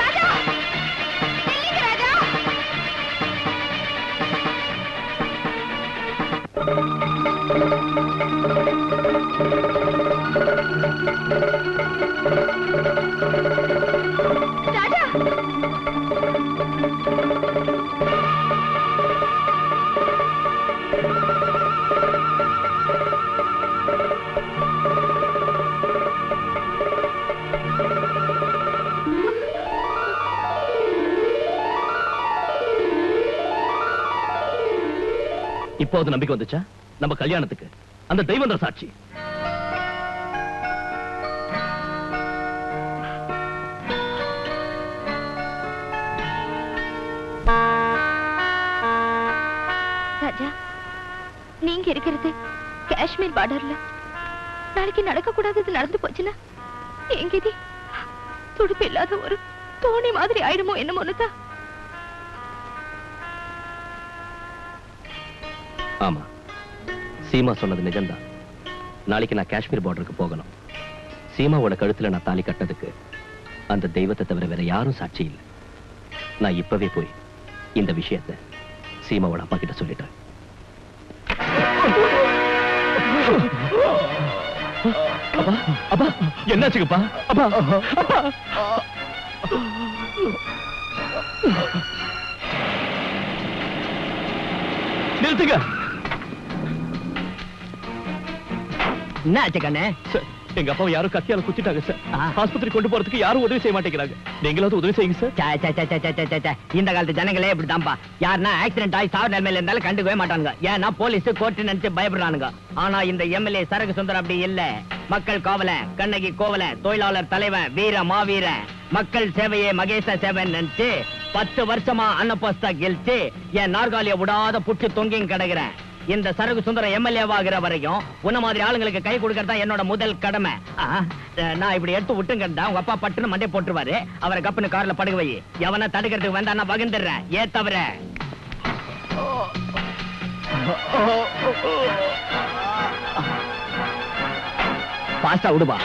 ராஜா, நில்லுங்க ராஜா. ராஜா, இப்போது நம்பிக்கை வந்துச்சா நம்ம கல்யாணத்துக்கு? அந்த தெய்வம் தான் சாட்சி. ராஜா, நீங்க இருக்கிறது காஷ்மீர் பார்டர்ல. நாளைக்கு நடக்க கூடாதது நடந்து போச்சுன்னா எங்கேதி துடுப்பு இல்லாத ஒரு தோணி மாதிரி ஆயிடுமோ என்னமோன்னுதான். ஆமா, சீமா சொன்னது நிஜம்தான். நாளைக்கு நான் காஷ்மீர் பார்டருக்கு போகணும். சீமாவோட கழுத்துல நான் தாலி கட்டினதுக்கு அந்த தெய்வத்தை தவிர வேற யாரும் சாட்சி இல்லை. நான் இப்பவே போய் இந்த விஷயத்தை சீமாவோட அப்பா கிட்ட சொல்லிட்டேன். அப்பா, அப்பா, என்னாச்சுப்பா? அப்பா, அப்பா, நிறுத்துங்க. என்ன ஆச்சு கண்ணே? எங்க அப்பா யாரும் கத்தியால குத்திட்டாங்க சார். ஆஸ்பத்திரி கொண்டு போறதுக்கு யாரும் உதவி செய்ய மாட்டேங்கிறாங்க. நீங்களாவது உதவி செய்யுங்க சார். இந்த காலத்து ஜனங்களே இப்படிதான்ப்பா. யாருன்னா ஆக்சிடென்ட் ஆகி சாவு நிலைமையில இருந்தாலும் கண்டுக்கவே மாட்டானுங்க. ஏன்னா போலீஸ் கோர்ட்டு நினைச்சு பயப்படுறானுங்க. ஆனா இந்த எம்எல்ஏ சரக்கு சுந்தரம் அப்படி இல்ல. மக்கள் காவல, கண்ணகி கோவல, தொழிலாளர் தலைவன், வீர மாவீர, மக்கள் சேவையே மகேச சேவன் நினைச்சு 10 வருஷமா அன்னபோஸ்தா கெலிச்சு என் நாற்காலிய விடாத புட்டு தொங்கிங் கிடக்குறேன். இந்த சரகு சுந்தரம் எம்எல்ஏவாகிற வரைக்கும் உன்ன மாதிரி ஆளுங்களுக்கு கை கொடுக்கறதா என்னோட முதல் கடமை. நான் இப்படி எடுத்து விட்டுங்கடா உங்க அப்பா பட்டுன்னு மண்டே போட்டுருவாரு. அவரை கப்புன்னு கார்ல படுக்க வை. எவனை தடுக்கிறதுக்கு வந்தா நான் பகிர்ந்துடுறேன். தவிர பாஸ்டா விடுபா.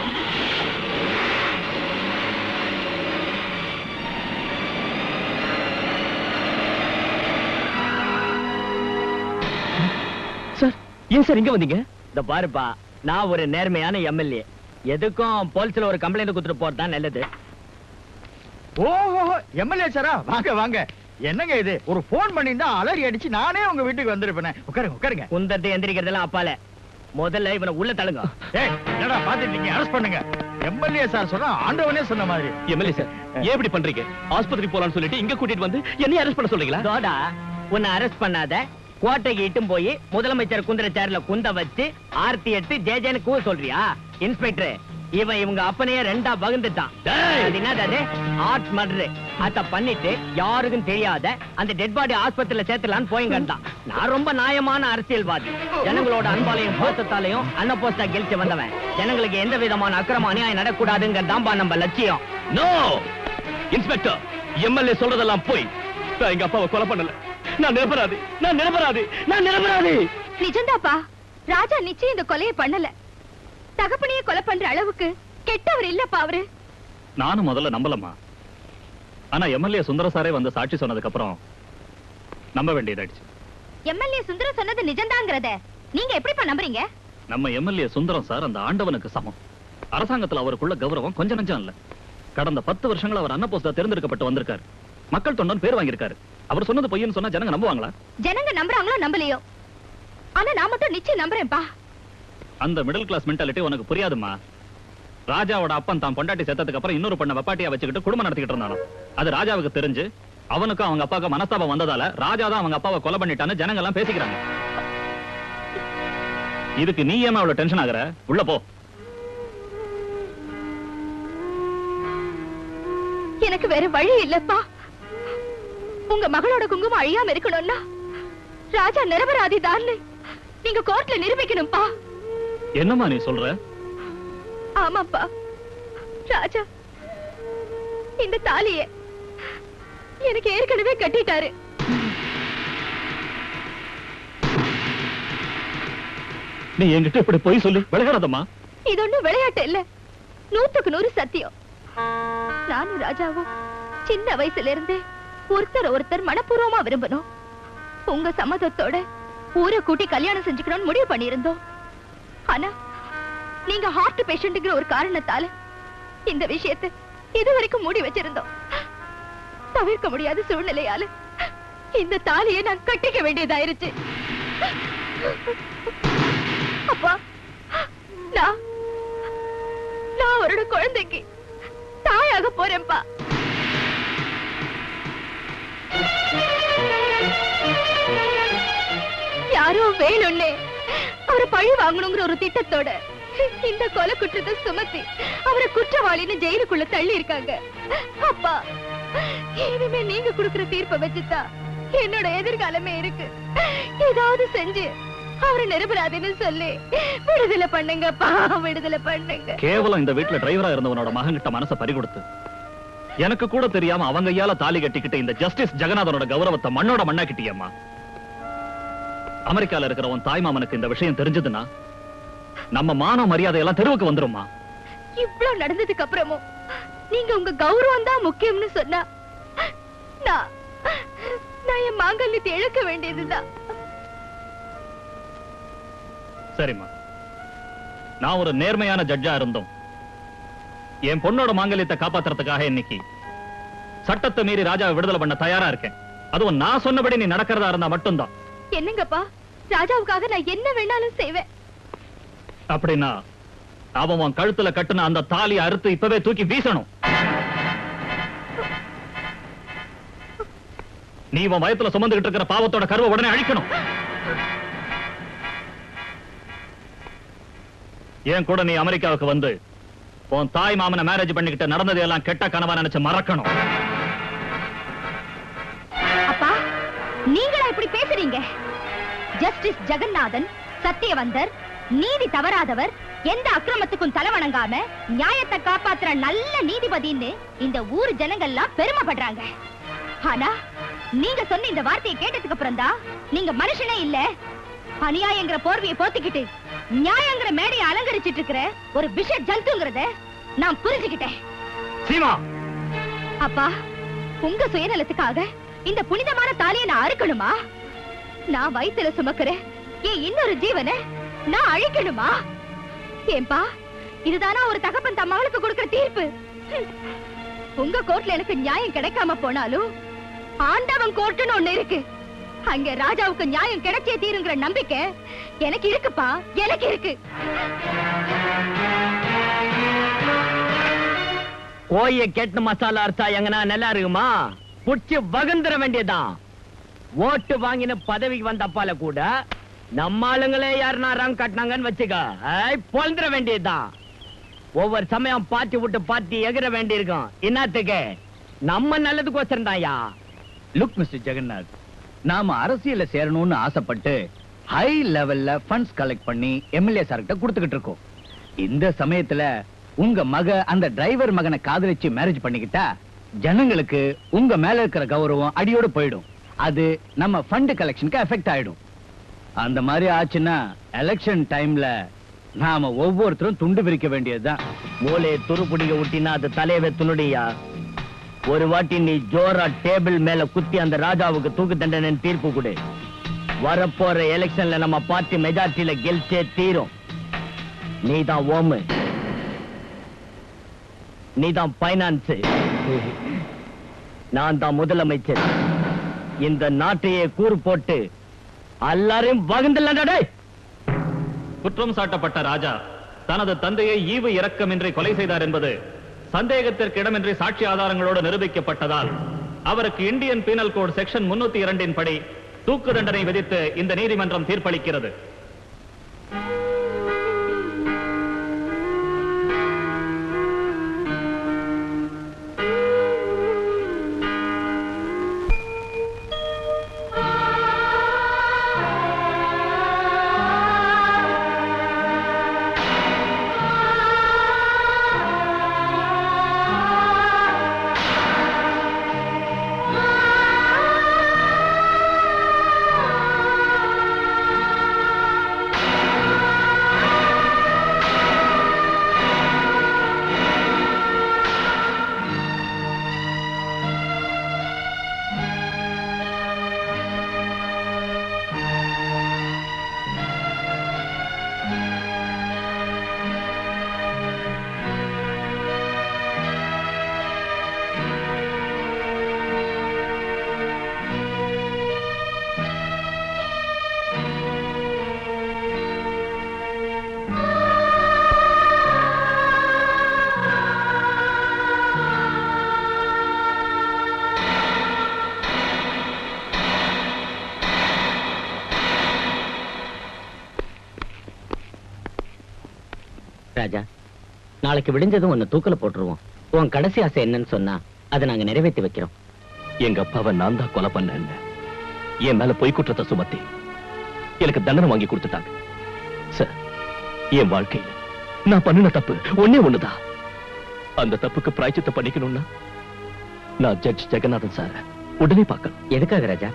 சார் ஏன் சார் இங்க வந்தீங்க? இந்த பாருப்பா, நான் ஒரு நேர்மையான எம்எல்ஏ. எதுக்கும் போலீஸ்ல ஒரு கம்ப்ளைண்ட் கொடுத்துட்டு போறதுதான் நல்லது. ஓஹோ, எம்எல்ஏ சாரா, வாங்க வாங்க. என்னங்க இது, ஒரு போன் பண்ணிருந்தா அலறி அடிச்சு நானே உங்க வீட்டுக்கு வந்திருப்பேன். உட்காருங்க உட்காருங்க. குந்தத்தை எந்திரிக்கிறதெல்லாம் அப்பால. முதல்ல இவனை உள்ள தள்ளுங்க. ஏய், என்னடா பாத்துட்டீங்க, அரெஸ்ட் பண்ணுங்க. எம்எல்ஏ சார் சொன்னா ஆண்டவனே சொன்ன மாதிரி. எம்எல்ஏ சார் ஏன் இப்படி பண்றீங்க? ஆஸ்பத்திரி போலான்னு சொல்லிட்டு இங்க கூட்டிட்டு வந்து என்னைய அரெஸ்ட் பண்ண சொல்றீங்களா? தோடா, உன்னை அரெஸ்ட் பண்ணாத கோட்டைக்கு இட்டும் போய் முதலமைச்சர் குந்திர சேர்ல குந்த வச்சு ஆர்த்தி எட்டு ஜேஜேன்னு கூ சொல்றியா? இன்ஸ்பெக்டர், இவன் இவங்க அப்பனையே ரெண்டா பகிர்ந்துட்டான். என்னது ஆர்ட் மர்டர். அத பண்ணிட்டு யாருக்கும் தெரியாத அந்த டெட் பாடி ஆஸ்பத்திரியில சேர்த்துலான்னு போயிங்கட்டான். நான் ரொம்ப நியாயமான அரசியல்வாதி. ஜனங்களோட அன்பாலையும் பாசத்தாலையும் அன்னபோஸ்டா கெலிச்சு வந்தவன். ஜனங்களுக்கு எந்த விதமான அக்கிரம அநியாயம் நடக்கூடாதுங்கிறதாம்பா நம்ம லட்சியம். நோ இன்ஸ்பெக்டர், எம்எல்ஏ சொல்றதெல்லாம் போய். நான் எங்க அப்பாவை கொலை பண்ணல. நான் நிரபராதி, நான் நிரபராதி, நான் நிரபராதி. நிஜம்தாப்பா, ராஜா நிச்சயம் இந்த கொலையை பண்ணல. தகப்பனையே கொலை பண்ற அளவுக்கு கெட்டவர் இல்லப்பா அவரு. நானும் முதல்ல நம்பலம்மா. ஆனா எம்எல்ஏ சுந்தர சாரே வந்து சாட்சி சொன்னதுக்கு அப்புறம் நம்ப வேண்டியதாயிடுச்சு. எம்எல்ஏ சுந்தரம் சொன்னது நிஜம்தாங்கிறத நீங்க எப்படிப்பா நம்புறீங்க? நம்ம எம்எல்ஏ சுந்தரம் சார் அந்த ஆண்டவனுக்கு சமம். அரசாங்கத்துல அவருக்குள்ள கௌரவம் கொஞ்சம் நஞ்சம் இல்ல. கடந்த 10 வருஷங்களா அவர் அன்னபோஸ்டா தேர்ந்தெடுக்கப்பட்டு வந்திருக்காரு. மக்கள் தொண்டன் பேர் வாங்கியிருக்காரு. அவர் சொன்னது பொய்ன்னு சொன்னா ஜனங்க நம்புவாங்களா? ஜனங்க நம்புறாங்களோ நம்பலையோ, ஆனா நான் மட்டும் நிச்சயம் நம்புறேன்ப்பா. அந்த மிடில் கிளாஸ் மென்டாலிட்டி உனக்கு புரியாதுமா. ராஜாவோட அப்பன் தான் பொண்டாட்டி செத்ததுக்கு அப்புறம் இன்னொரு பொண்ணை வெப்பாட்டியா வச்சுக்கிட்டு குடும்பம் நடத்திக்கிட்டு இருந்தானோ. அது ராஜாவுக்கு தெரிஞ்சு அவனுக்கும் அவங்க அப்பாவுக்கு மனஸ்தாபம் வந்ததால ராஜா தான் அவங்க அப்பாவை கொலை பண்ணிட்டான்னு ஜனங்க எல்லாம் பேசிக்கிறாங்க. இதுக்கு நீ ஏமா அவ்வளவு டென்ஷன் ஆகுற? உள்ள போ. எனக்கு வேற வழி இல்லப்பா. உங்க மகளோட குங்குமம் அழியாம இருக்கணும்னா ராஜா நிரபராதிதான் நீங்க கோர்ட்ல நிரூபிக்கணும்பா. என்னம்மா நீ சொல்ற? ஆமாப்பா, ராஜா இந்த தாலியை எனக்கு ஏற்கனவே கட்டிட்டாரு. நீ என்கிட்ட இப்படி போய் சொல்லி விளையாடாதம்மா. இது ஒண்ணும் விளையாட்டு இல்ல, 100க்கு 100 சத்தியம். நானும் ராஜாவும் சின்ன வயசுல இருந்தே ஒருத்தர் மனப்பூர்வமா விரும்பணும். உங்க சம்மதத்தோட ஊரை கூட்டி கல்யாணம் செஞ்சுக்கணும்னு முடிவு பண்ணியிருந்தோம். ஆனா நீங்க ஹார்ட் பேஷண்ட்ங்கிற ஒரு காரணத்தால இந்த விஷயத்தை இதுவரைக்கும் மூடி வச்சிருந்தோம். தவிர்க்க முடியாத சூழ்நிலையால இந்த தாலியை நான் கட்டிக்க வேண்டியதாயிருச்சு. அப்பா, நான் அவரோட குழந்தைக்கு தாயாக போறேன்பா. யாரோ வேணும்னே அவரை பழி வாங்கணுங்கிற ஒரு திட்டத்தோட இந்த கொலை குற்றத்தை சுமத்தி அவரை குற்றவாளின்னு ஜெயிலுக்குள்ள தள்ளி இருக்காங்க. அப்பா, இனிமே நீங்க கொடுக்கிற தீர்ப்பை வச்சுதான் என்னோட எதிர்காலமே இருக்கு. ஏதாவது செஞ்சு அவரை நிரபராதின்னு சொல்லி விடுதலை பண்ணுங்கப்பா, விடுதலை பண்ணுங்க. கேவலம் இந்த வீட்டுல டிரைவரா இருந்தவனோட மகன்கிட்ட மனசை பறி கொடுத்து எனக்கு கூட தெரியாம அவங்க ஐயால தாலி கட்டிக்கிட்டு இந்த ஜஸ்டிஸ் ஜெகநாதனோட கௌரவத்தை மண்ணோட மண்ணாக்கிட்டியம்மா. அமெரிக்கால இருக்கிறவன் தாய் மாமனுக்கு இந்த விஷயம் தெரிஞ்சதுன்னா நம்ம மான மரியாதை எல்லாம் தெருவுக்கு வந்துருமா. இவ்வளவு நடந்ததுக்கு அப்புறமும் நீங்க உங்க கௌரவம் தான் முக்கியம்னு சொன்னா நான் என் மாங்கல்யத்தை இழக்க வேண்டியதுதான். சரிம்மா, நான் ஒரு நேர்மையான ஜட்ஜா இருந்தோம் என் பொண்ணோட மாங்கல்யத்தை காப்பாத்துறதுக்காக இன்னைக்கு சட்டத்தை மீறி ராஜாவை விடுதலை பண்ண தயாரா இருக்கேன். அதுவும் நான் சொன்னபடி நீ நடக்கிறதா இருந்தா மட்டும்தான். என்னங்கப்பா, ராஜாவுக்காக நான் என்ன வேணாலும் செய்வேன். அப்படின்னா அவன் கழுத்துல கட்டுன அந்த தாலியை அறுத்து இப்பவே தூக்கி வீசணும். நீ உன் வயத்துல சுமந்துகிட்டு இருக்கிற பாவத்தோட கருவை உடனே அழிக்கணும். ஏன் கூட நீ அமெரிக்காவுக்கு வந்து உன் தாய் மாமனை மேரேஜ் பண்ணிக்கிட்டு நடந்ததையெல்லாம் கெட்ட கனவா நினைச்சு மறக்கணும். அப்பா, நீங்களா இப்படி பேசுறீங்க? ஜஸ்டிஸ் ஜெகநாதன் சத்தியவந்தர், நீதி தவறாதவர், எந்த அக்கிரமத்துக்கும் தலைவணங்காம நியாயத்தை காப்பாத்துற நல்ல நீதிபதின்னு இந்த ஊர் ஜனங்கள்லாம் பெருமைப்படுறாங்க. ஆனா நீங்க சொன்ன இந்த வார்த்தையை கேட்டதுக்கு அப்புறம் தான் நீங்க மனுஷனே இல்ல, அநியாயங்கிற போர்வையை போத்திக்கிட்டு நியாயங்கிற மேடையை அலங்கரிச்சிட்டு இருக்கிற ஒரு விஷ ஜந்துங்கிறத நான் புரிஞ்சுக்கிட்டேன். சீமா, அப்பா, உங்க சுயநலத்துக்காக இந்த புனிதமான தாலியை நான் அறுக்கணுமா? நான் வயித்துல சுமக்கிற என் இன்னொரு ஜீவனை நான் அழிக்கணுமா? ஏன்பா, இதுதானா ஒரு தகப்பன் தம்மாவளுக்கு கொடுக்கிற தீர்ப்பு? உங்க கோர்ட்ல எனக்கு நியாயம் கிடைக்காம போனாலும் ஆண்டவன் கோர்ட்டுன்னு ஒண்ணு இருக்கு. அங்க ராஜாவுக்கு நியாயம் கிடைச்சே தீருங்கிற நம்பிக்கை எனக்கு இருக்குப்பா, எனக்கு இருக்கு. கோய கெட்டு மசாலா அரைச்சா எங்கன்னா நல்லா இருக்குமா? புடிச்சு வகுந்துட வேண்டியதான். ஓட்டு வாங்கின பதவிக்கு வந்த அப்பால கூட நம்ம ஆளுங்களே யாருன்னா ரங் கட்டினாங்கன்னு வச்சுக்க, பொழுந்துட வேண்டியதுதான். ஒவ்வொரு சமயம் பாத்தி விட்டு பாத்தி எகிர வேண்டியிருக்கும். என்னத்துக்கு? நம்ம நல்லதுக்கோசரம் தான்யா. லுக் மிஸ்டர் ஜெகநாத், நாம அரசியல்ல சேரணும்னு ஆசைப்பட்டு ஹை லெவல்ல ஃபண்ட்ஸ் கலெக்ட் பண்ணி எம்எல்ஏ சார்கிட்ட கொடுத்துக்கிட்டு இருக்கோம். இந்த சமயத்துல உங்க மக அந்த டிரைவர் மகனை காதலிச்சு மேரேஜ் பண்ணிக்கிட்டா ஜனங்களுக்கு உங்க மேல இருக்கிற கௌரவம் அடியோட போயிடும். அது நம்ம ஃபண்ட் கலெக்ஷனுக்கு எஃபெக்ட் ஆயிடும். அந்த மாதிரி ஆச்சுன்னா எலெக்ஷன் டைம்ல நாம ஒவ்வொருத்தரும் துண்டு விரிக்க வேண்டியதுதான். மூளையை துருப்புடிக்க விட்டினா அது தலையவே துணுடியா. ஒரு வாட்டி நீ ஜோரா டேபிள் மேல குத்தி அந்த ராஜாவுக்கு தூக்கு தண்டனை தீர்ப்பு கொடு. வரப்போற எலெக்ஷன்ல நம்ம பார்ட்டி மெஜாரிட்டியில கெல்ச்சே தீரும். நீதான் ஓமு, நீதான் பைனான்ஸ், நான் தான் முதலமைச்சர். இந்த நாட்டையே கூறு போட்டு எல்லாரையும் வகுந்துள்ள. குற்றம் சாட்டப்பட்ட ராஜா தனது தந்தையை ஈவு இரக்கமின்றி கொலை செய்தார் என்பது சந்தேகத்திற்கு இடமின்றி சாட்சி ஆதாரங்களோடு நிரூபிக்கப்பட்டதால் அவருக்கு இந்தியன் பீனல் கோட் செக்ஷன் 302 படி தூக்கு தண்டனை விதித்து இந்த நீதிமன்றம் தீர்ப்பளிக்கிறது. ராஜா, நாளைக்கு விடிஞ்சதும் உன்னை தூக்கல போட்டுருவோம். உன் கடைசி ஆசை என்னன்னு சொன்னா அதை நாங்க நிறைவேற்றி வைக்கிறோம். எங்க அப்பாவை நான் தான் கொலை பண்ணேன். என் மேல பொய் குற்றத்தை சுமத்தி எனக்கு தண்டனை வாங்கி கொடுத்துட்டாங்க. சார், என் வாழ்க்கையில நான் பண்ணின தப்பு ஒன்னே ஒண்ணுதான். அந்த தப்புக்கு பிராய்ச்சித்தை பண்ணிக்கணும்னா நான் ஜட்ஜ் ஜெகநாதன் சார் உடனே பார்க்கணும். எதுக்காக ராஜா?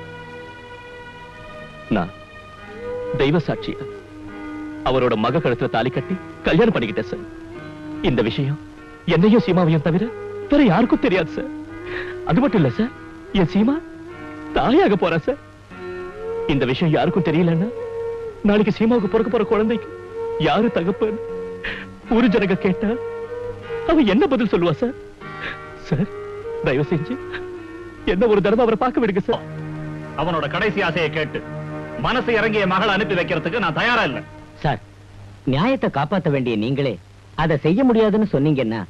நான் தெய்வ சாட்சியா அவரோட மக கழுத்துல தாலி கட்டி கல்யாணம் பண்ணிக்கிட்டேன் சார். இந்த விஷயம் என்னையும் சீமாவையும் தவிர வேற யாருக்கும் தெரியாது சார். அது மட்டும் இல்ல சார், என் சீமா தாயாக போறா சார். இந்த விஷயம் யாருக்கும் தெரியலன்னா நாளைக்கு சீமாவுக்கு பிறக்க போற குழந்தைக்கு யாரு தகப்பன் ஊரு ஜனங்க கேட்டா அவ என்ன பதில் சொல்லுவா சார்? சார், தயவு செஞ்சு என்ன ஒரு தடவை அவரை பார்க்க விடுங்க சார். அவனோட கடைசி ஆசையை கேட்டு மனசு இறங்கிய மகளை அனுப்பி வைக்கிறதுக்கு நான் தயாரா இல்லை. சார், நியாயத்தை காப்பாற்ற வேண்டிய நீங்களே அதை செய்ய முடியாதுன்னு சொன்னீங்கன்னா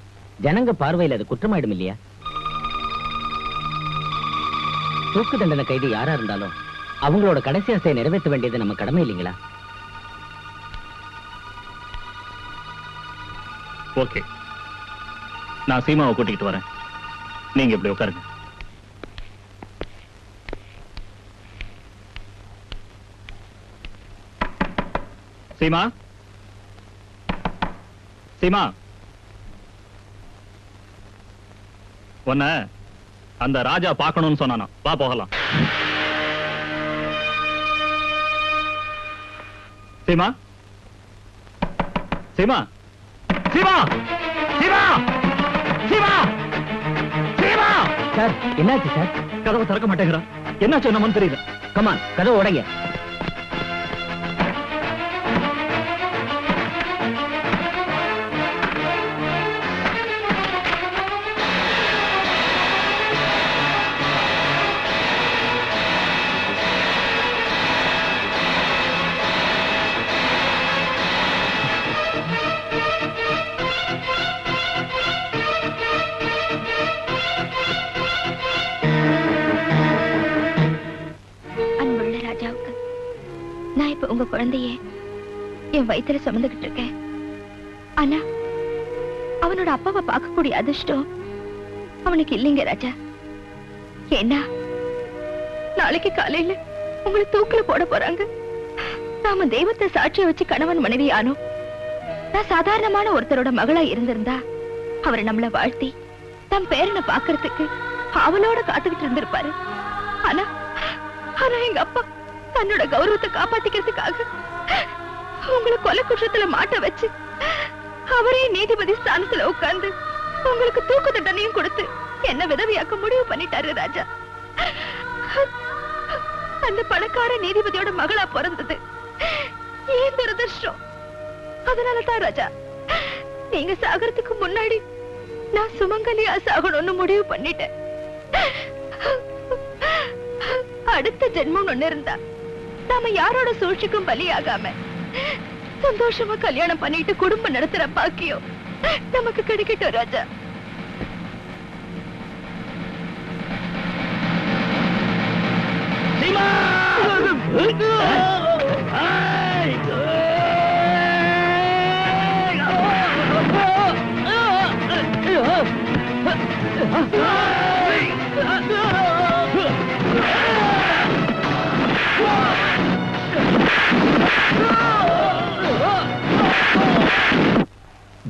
ஜனங்க பார்வையில் அது குற்றமாயிடும் இல்லையா? தூக்கு தண்டனை கைதி யாரா இருந்தாலும் அவங்களோட கடைசி ஆசையை நிறைவேற்ற வேண்டியது நம்ம கடமை இல்லைங்களா? ஓகே, நான் சீமாவை கூட்டிக்கிட்டு வரேன். நீங்க இப்படி உட்காருங்க. சீமா சீமா, உன்ன அந்த ராஜா பார்க்கணும்னு சொன்னானா, வா போகலாம். சீமா சீமா சீமா சீமா சீமா சீமா. சார் என்னாச்சு சார்? கதவை திறக்க மாட்டேங்கிறா. என்னாச்சு என்னமோன்னு தெரியல. கமான், கதவு உடைங்க. அன்புள்ள ராஜாவுக்கு, நான் இப்ப உங்க குழந்தைய என் வயித்துல சுமந்துகிட்டு இருக்கேன். ஆனா அவனோட அப்பாவை பார்க்கக்கூடிய அதிர்ஷ்டம் அவனுக்கு இல்லைங்க ராஜா. ஏன்னா நாளைக்கு காலையில உங்களை தூக்குல போட போறாங்க. நாம தெய்வத்தை சாட்சிய வச்சு கணவன் மனைவி ஆனோம். நான் சாதாரணமான ஒருத்தரோட மகளா இருந்திருந்தா அவரை நம்மள வாழ்த்தி தம் பேரனை பாக்குறதுக்கு அவளோட காத்துக்கிட்டு இருந்திருப்பாரு. ஆனா ஆனா எங்க அப்பா தன்னோட கௌரவத்தை காப்பாத்திக்கிறதுக்காக உங்களை கொலை குற்றத்துல மாட்ட வச்சு அவரே நீதிபதி ஸ்தானத்துல உட்கார்ந்து உங்களுக்கு தூக்கு தண்டனையும் கொடுத்து என்ன விதவியாக்க முடிவு பண்ணிட்டாரு ராஜா. அந்த பணக்கார நீதிபதியோட மகளா பிறந்தது ஏன் துரதிர்ஷ்டம். அதனாலதான் ராஜா, நீங்க சாகறதுக்கு முன்னாடி நான் சுமங்கலியா சாகணும்னு முடிவு பண்ணிட்டேன். அடுத்த ஜென்மம் ஒண்ணு இருந்தா நாம யாரோட சூழ்ச்சிக்கும் பலியாகாம சந்தோஷமா கல்யாணம் பண்ணிட்டு குடும்பம் நடத்துற பாக்கியம் நமக்கு கிடைக்கட்டும் ராஜா.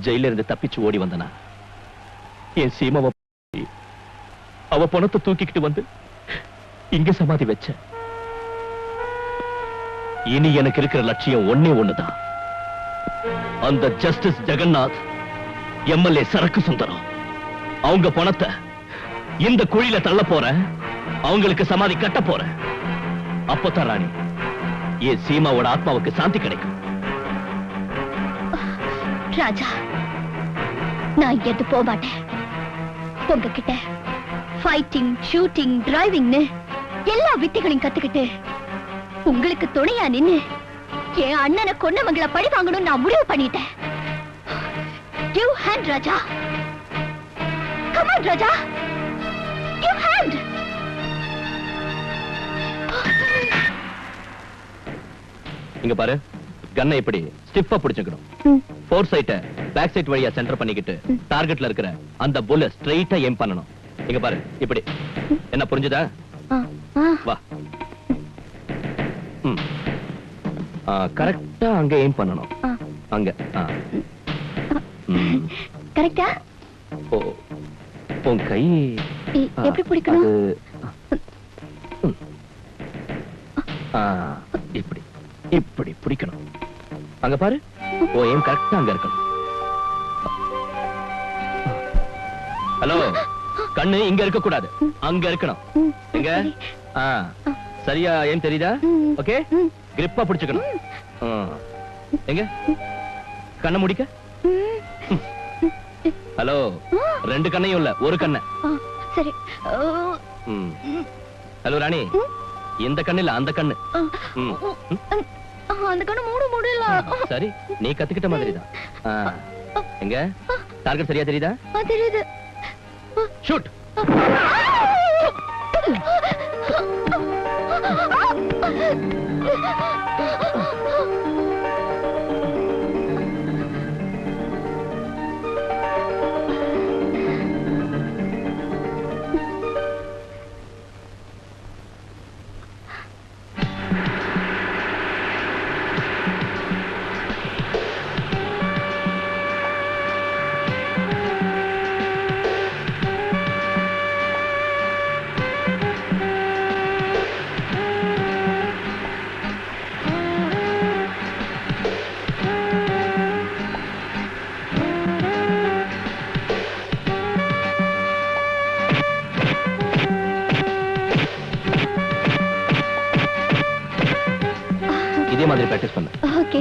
ஜெயில இருந்து தப்பிச்சு ஓடி வந்தனா என் சீமாவை அவ பணத்தை தூக்கிக்கிட்டு வந்து இங்க சமாதி வச்ச. இனி எனக்கு இருக்கிற லட்சியம் ஒண்ணே ஒண்ணுதான். அந்த ஜஸ்டிஸ் ஜெகநாத், எம்எல்ஏ சரக்கு சுந்தரம், அவங்க பணத்தை இந்த குழியில தள்ள போறேன். அவங்களுக்கு சமாதி கட்ட போறேன். அப்பதான் ராணி என் சீமாவோட ஆத்மாவுக்கு சாந்தி கிடைக்கும். ராஜா, நான் எது போக மாட்டேன். உங்ககிட்ட ஃபைட்டிங், ஷூட்டிங், டிரைவிங்னு எல்லா வித்தைகளையும் கத்துக்கிட்டு உங்களுக்கு துணையா நின்னு என் அண்ணனை கொன்னவங்களை பழி வாங்கணும் நான் முடிவு பண்ணிட்டேன். Give hand, Raja. Come on, Raja. Give hand. இங்க பாரு, கண்ணை இப்படி ஸ்டிஃபா பிடிச்சுக்கணும். ஃபோர் சைட்ட பேக் சைட் வழியா சென்டர் பண்ணிக்கிட்டு டார்கெட்ல இருக்கிற அந்த புல்லட் ஸ்ட்ரைட்டா எய்ம் பண்ணணும். இங்க பாரு, இப்படி. என்ன புரிஞ்சுதா? வா. கரெக்டா அங்க எய்ம் பண்ணணும். அங்க. கரெக்டா? ஓ, உன் கை எப்படி பிடிக்கணும்? இப்படி இப்படி பிடிக்கணும். அங்க பாரு, ஓ எய்ம் கரெக்டா அங்க இருக்கணும். ஹலோ, கண்ணு இங்க இருக்க கூடாது, அங்க இருக்கணும். எங்க? சரியா எய்ம் தெரியுதா? ஓகே, கிரிப்பா பிடிச்சுக்கணும். எங்க? கண்ணை முடிக்க. ஹலோ, ரெண்டு கண்ணையும் இல்ல, ஒரு கண்ணை. சரி. ஹலோ ராணி, இந்த கண்ணு இல்ல, அந்த கண்ணு. அந்த கண்ணு மூடு முடியல. சரி, நீ கத்துக்கிட்ட மாதிரிதான். எங்க? டார்கெட் சரியா தெரியுதா? தெரியுது. ஷூட். இதே மாதிரி பிராக்டிஸ் பண்ணு. ஓகே.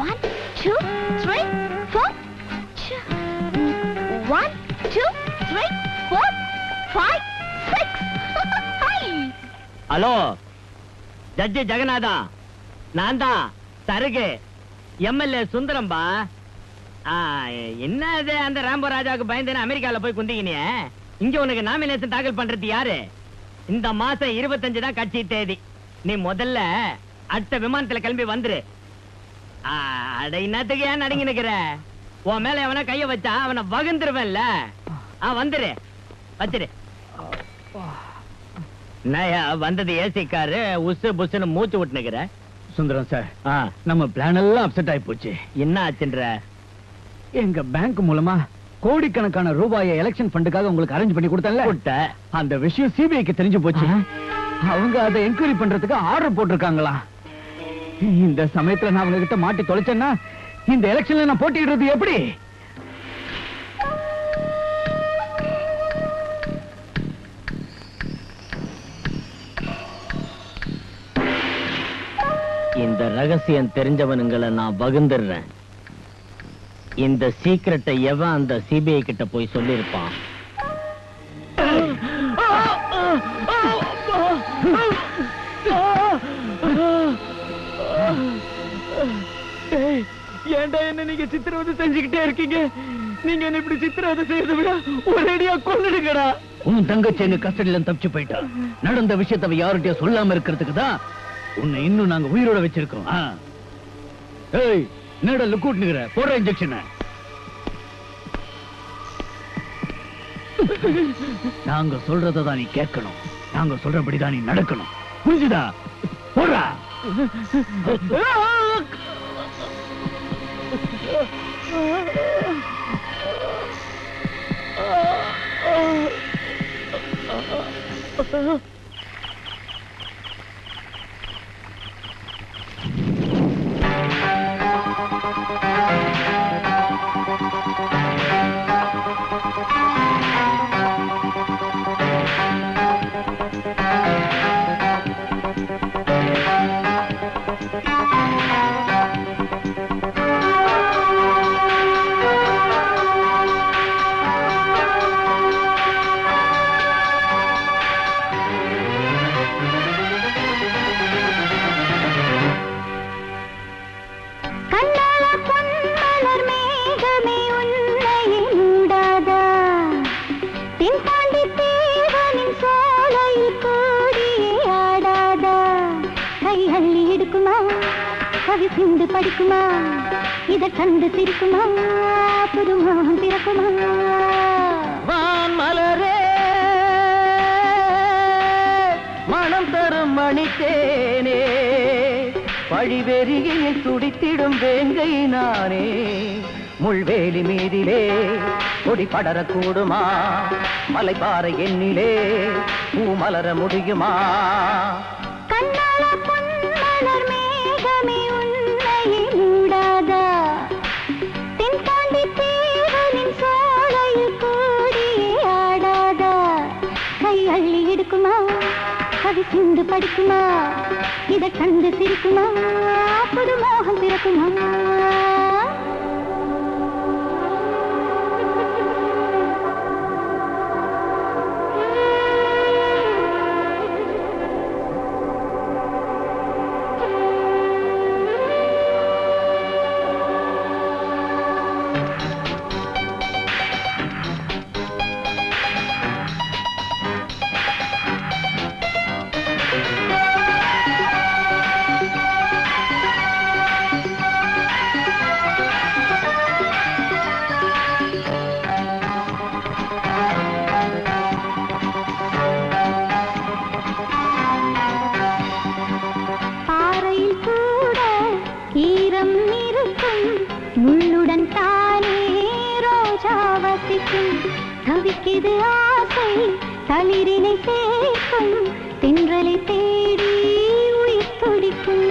1 2 3 4 1 2 3 4 5 6. ஹலோ ஜட்ஜி ஜெகநாதா, நான் தான் சருகு எம்எல்ஏ சுந்தரம்பா. என்ன அது அந்த ராம்போ ராஜாவுக்கு பயந்து அமெரிக்கால போய் குந்திக்கினிய? இங்க உனக்கு நாமினேஷன் தாக்கல் பண்றது யாரு? இந்த மாசம் 25 தான் கட்சி தேதி. நீ முதல்ல அடுத்த விமானத்துல கிளம்பி வந்துரு. அட இன்னத்துக்கு ஏன் நடுங்கி நிக்கிற? உன் மேல எவனா கைய வச்சா அவனை வகுந்துருவேன்ல. வந்துரு, வச்சிரு. நயா வந்தது ஏசிக்காரு உசு புசுன்னு மூச்சு விட்டு நிக்கிற. சுந்தரம் சார், நம்ம பிளான் எல்லாம் அப்செட் ஆயி போச்சு. என்ன ஆச்சுன்ற? எங்க பேங்க் மூலமா கோடிக்கணக்கான ரூபாயை எலெக்ஷன் ஃபண்டுக்காக உங்களுக்கு அரேஞ்ச் பண்ணி கொடுத்தல, அந்த விஷயம் சிபிஐக்கு தெரிஞ்சு போச்சு. அவங்க அதை என்கொயரி பண்றதுக்கு ஆர்டர் போட்டிருக்காங்களா? இந்த சமயத்துல நான் அவங்க கிட்ட மாட்டி தொலைச்சேன்னா இந்த எலெக்ஷன்ல நான் போட்டிடுறது எப்படி? இந்த ரகசியம் தெரிஞ்சவனுங்களை நான் வகுந்துடுறேன். இந்த சீக்கிரட்டை எவன் அந்த சிபிஐ கிட்ட போய் சொல்லிருப்பான்? ஏன்டா என்ன நீங்க சித்திரவதை செஞ்சுக்கிட்டே இருக்கீங்க? நீங்க என்ன இப்படி சித்திரவதை செய்யறதை விட ஒரேடியா கொன்னுடுங்கடா. உன் தங்கச்சி எங்க கஸ்டடியில தப்பிச்சு போயிட்டா. நடந்த விஷயத்தை யார்கிட்டயும் சொல்லாம இருக்கிறதுக்கு தான் உன்னை இன்னும் நாங்க உயிரோட வச்சிருக்கோம். ஏய், என்னடா லுக் அவுட்னுங்கற? போற இன்ஜெக்ஷன். நாங்க சொல்றத தான் நீ கேட்கணும். நாங்க சொல்றபடி தான் நீ நடக்கணும். புரிஞ்சுதா? போடா. சிந்து படிக்குமா, இதை கண்டு சிரிக்குமா, புதுமோகம் பிறக்குமா? வான்மலரே, மனம் தரும் மணித்தேனே, பழிவெறியில் துடித்திடும் வேங்கை நானே. முள்வேலி மீதிலே கொடி படரக்கூடுமா, மலைப்பாறை எண்ணிலே பூ மலர முடியுமா? கண்ணால பொன்மலர் மேகமே உன்னையே மூடாதா, தென்பாண்டி தேவனின் சோலையில் கூடியே ஆடாதா? கை அள்ளி எடுக்குமா, கவி சிந்து படிக்குமா, இதை கண்டு சிரிக்குமா, புது மோகம் பிறக்குமா? தவிக்குது ஆசை தளிரினை சேர்க்கும், தென்றலை தேடி உயிர் துடிக்கும்.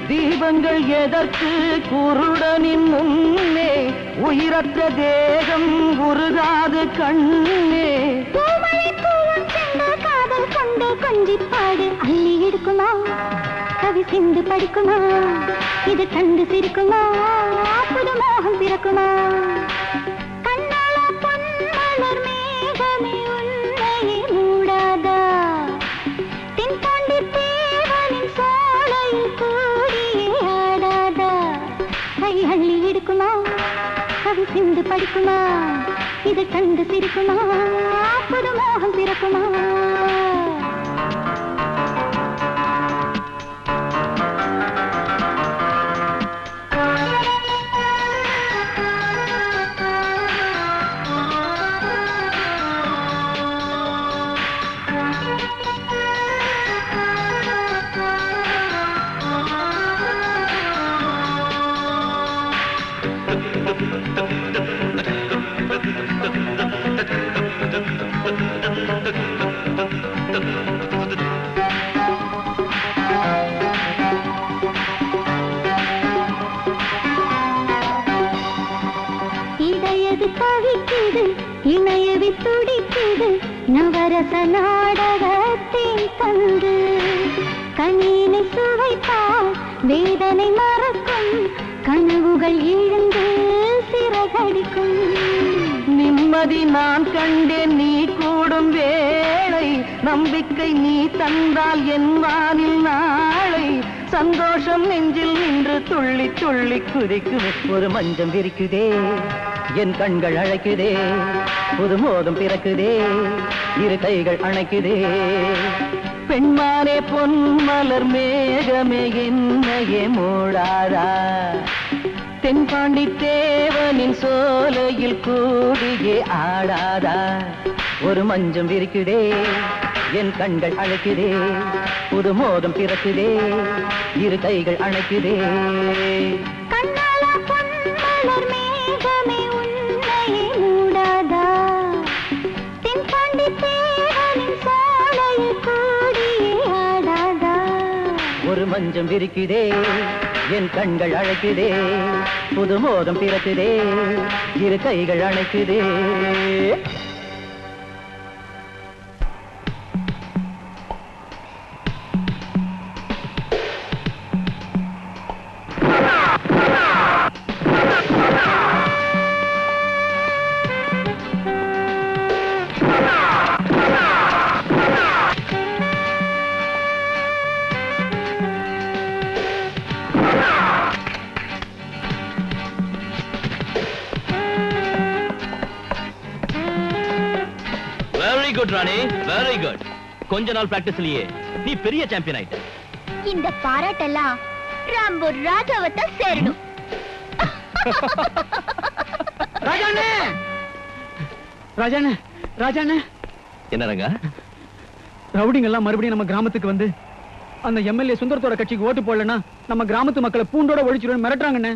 தீபங்கள் எதற்கு குருடனின் முன்னே, உயிரற்ற தேகம் உருகாது கண்ணே. பூமழை பூவும் சென்ற காதல் கொண்டு கொஞ்சி பாடு அள்ளி எடுக்குமா கவி சிந்து படிக்குமா இது கண்டு சிரிக்குமா புது மோகம் பிறக்குமா கண்ணால பொன்மலர் மேகமே உன்னையே மூடாதா தென்பாண்டி தேவனின் சோலையில் கூடியே ஆடாதா கை அள்ளி எடுக்குமா கவி சிந்து படிக்குமா இது கண்டு சிரிக்குமா புது மோகம் பிறக்குமா இடையது தவிக்குது இணையவி துடிக்குது நவரச நாடகத்தின் தந்து கண்ணீனை சுவைத்தால் வேதனை மறக்கும் கனவுகள் எழுந்து சிறகடிக்கும் நிம்மதி நான் கண்டேன் நீ கூடும் வேளை நம்பிக்கை நீ தந்தால் என் வானில் நாளை சந்தோஷம் நெஞ்சில் நின்று துள்ளி துள்ளி குதிக்குது ஒரு மஞ்சம் விரிக்குதே என் கண்கள் அழைக்குதே புது மோதம் பிறக்குதே இரு கைகள் அணைக்குதே பெண்மானே பொன்மலர் மேகமே என்னையே மூடாதா தென்பாண்டி தேவனின் சோலையில் கூடியே ஆடாதா ஒரு மஞ்சம் விரிக்குதே என் கண்கள் அழைக்குதே புது மோதம் பிறக்குதே இரு கைகள் அணைக்குதே கண்ணால பொன்மலர் மேகமே உன்னையே மூடாதா தென்பாண்டி தேவனின் சோலையில் கூடியே ஆடாதா ஒரு மஞ்சம் விரிக்குதே என் கண்கள் அழைக்குதே புது மோதம் பிறக்குதே இரு கைகள் அணைக்குதே வெரி குட் ராணி வெரி குட் கொஞ்ச நாள் பிராக்டிஸ்லயே நீ பெரிய சாம்பியன் ஆயிட்ட இந்த பாராட்டெல்லாம் ராம்பு ராஜாவத்தை சேரணும். ராஜாண்ணே ராஜாண்ணே ராஜாண்ணே என்ன ரங்கா ரவுடிங்க எல்லாம் மறுபடியும் நம்ம கிராமத்துக்கு வந்து அந்த எம்எல்ஏ சுந்தரத்தோட கட்சிக்கு ஓட்டு போடலன்னா நம்ம கிராமத்து மக்களை பூண்டோட ஒழிச்சிருவேன் மிரட்டுறாங்கண்ணே.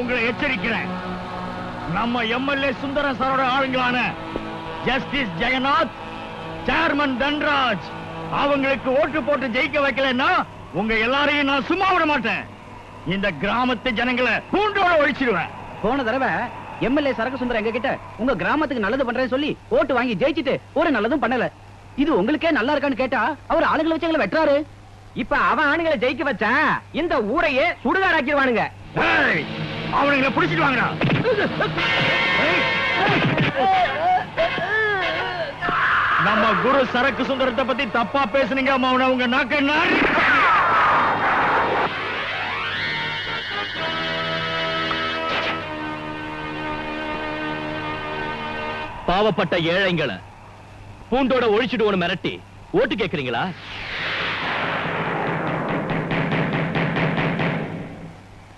உங்களை எச்சரிக்கிறேன், நம்ம எம்எல்ஏ சுந்தர சாரோட ஆளுங்களான ஜஸ்டிஸ் ஜெகநாத், சேர்மன் தன்ராஜ் அவங்களுக்கு ஓட்டு போட்டு ஜெயிக்க வைக்கலன்னா உங்க எல்லாரையும் நான் சும்மா விட மாட்டேன். இந்த கிராமத்து ஜனங்களை பூண்டோட ஒழிச்சிடுவேன். போன தடவை எம்எல்ஏ சரக்கு சுந்தரம் எங்க கிட்ட உங்க கிராமத்துக்கு நல்லது பண்றேன்னு சொல்லி ஓட்டு வாங்கி ஜெயிச்சிட்டு ஒரு நல்லதும் பண்ணல. இது உங்களுக்கே நல்லா இருக்கான்னு கேட்டா அவர் ஆளுங்களை வச்சு எங்களை வெட்டுறாரு. இப்ப அவன் ஆணுங்களை ஜெயிக்க வச்சா இந்த ஊரையே சுடுகாடாக்கிடுவானுங்க. அவனுங்களை பிடிச்சிட்டு வாங்கடா. நம்ம குரு சரக்கு சுந்தரத்தை பத்தி தப்பா பேசுனீங்க உங்க நாக்க நாடி. பாவப்பட்ட ஏழைங்களை பூண்டோட ஒழிச்சிடுவோன்னு மிரட்டி ஓட்டு கேக்குறீங்களா?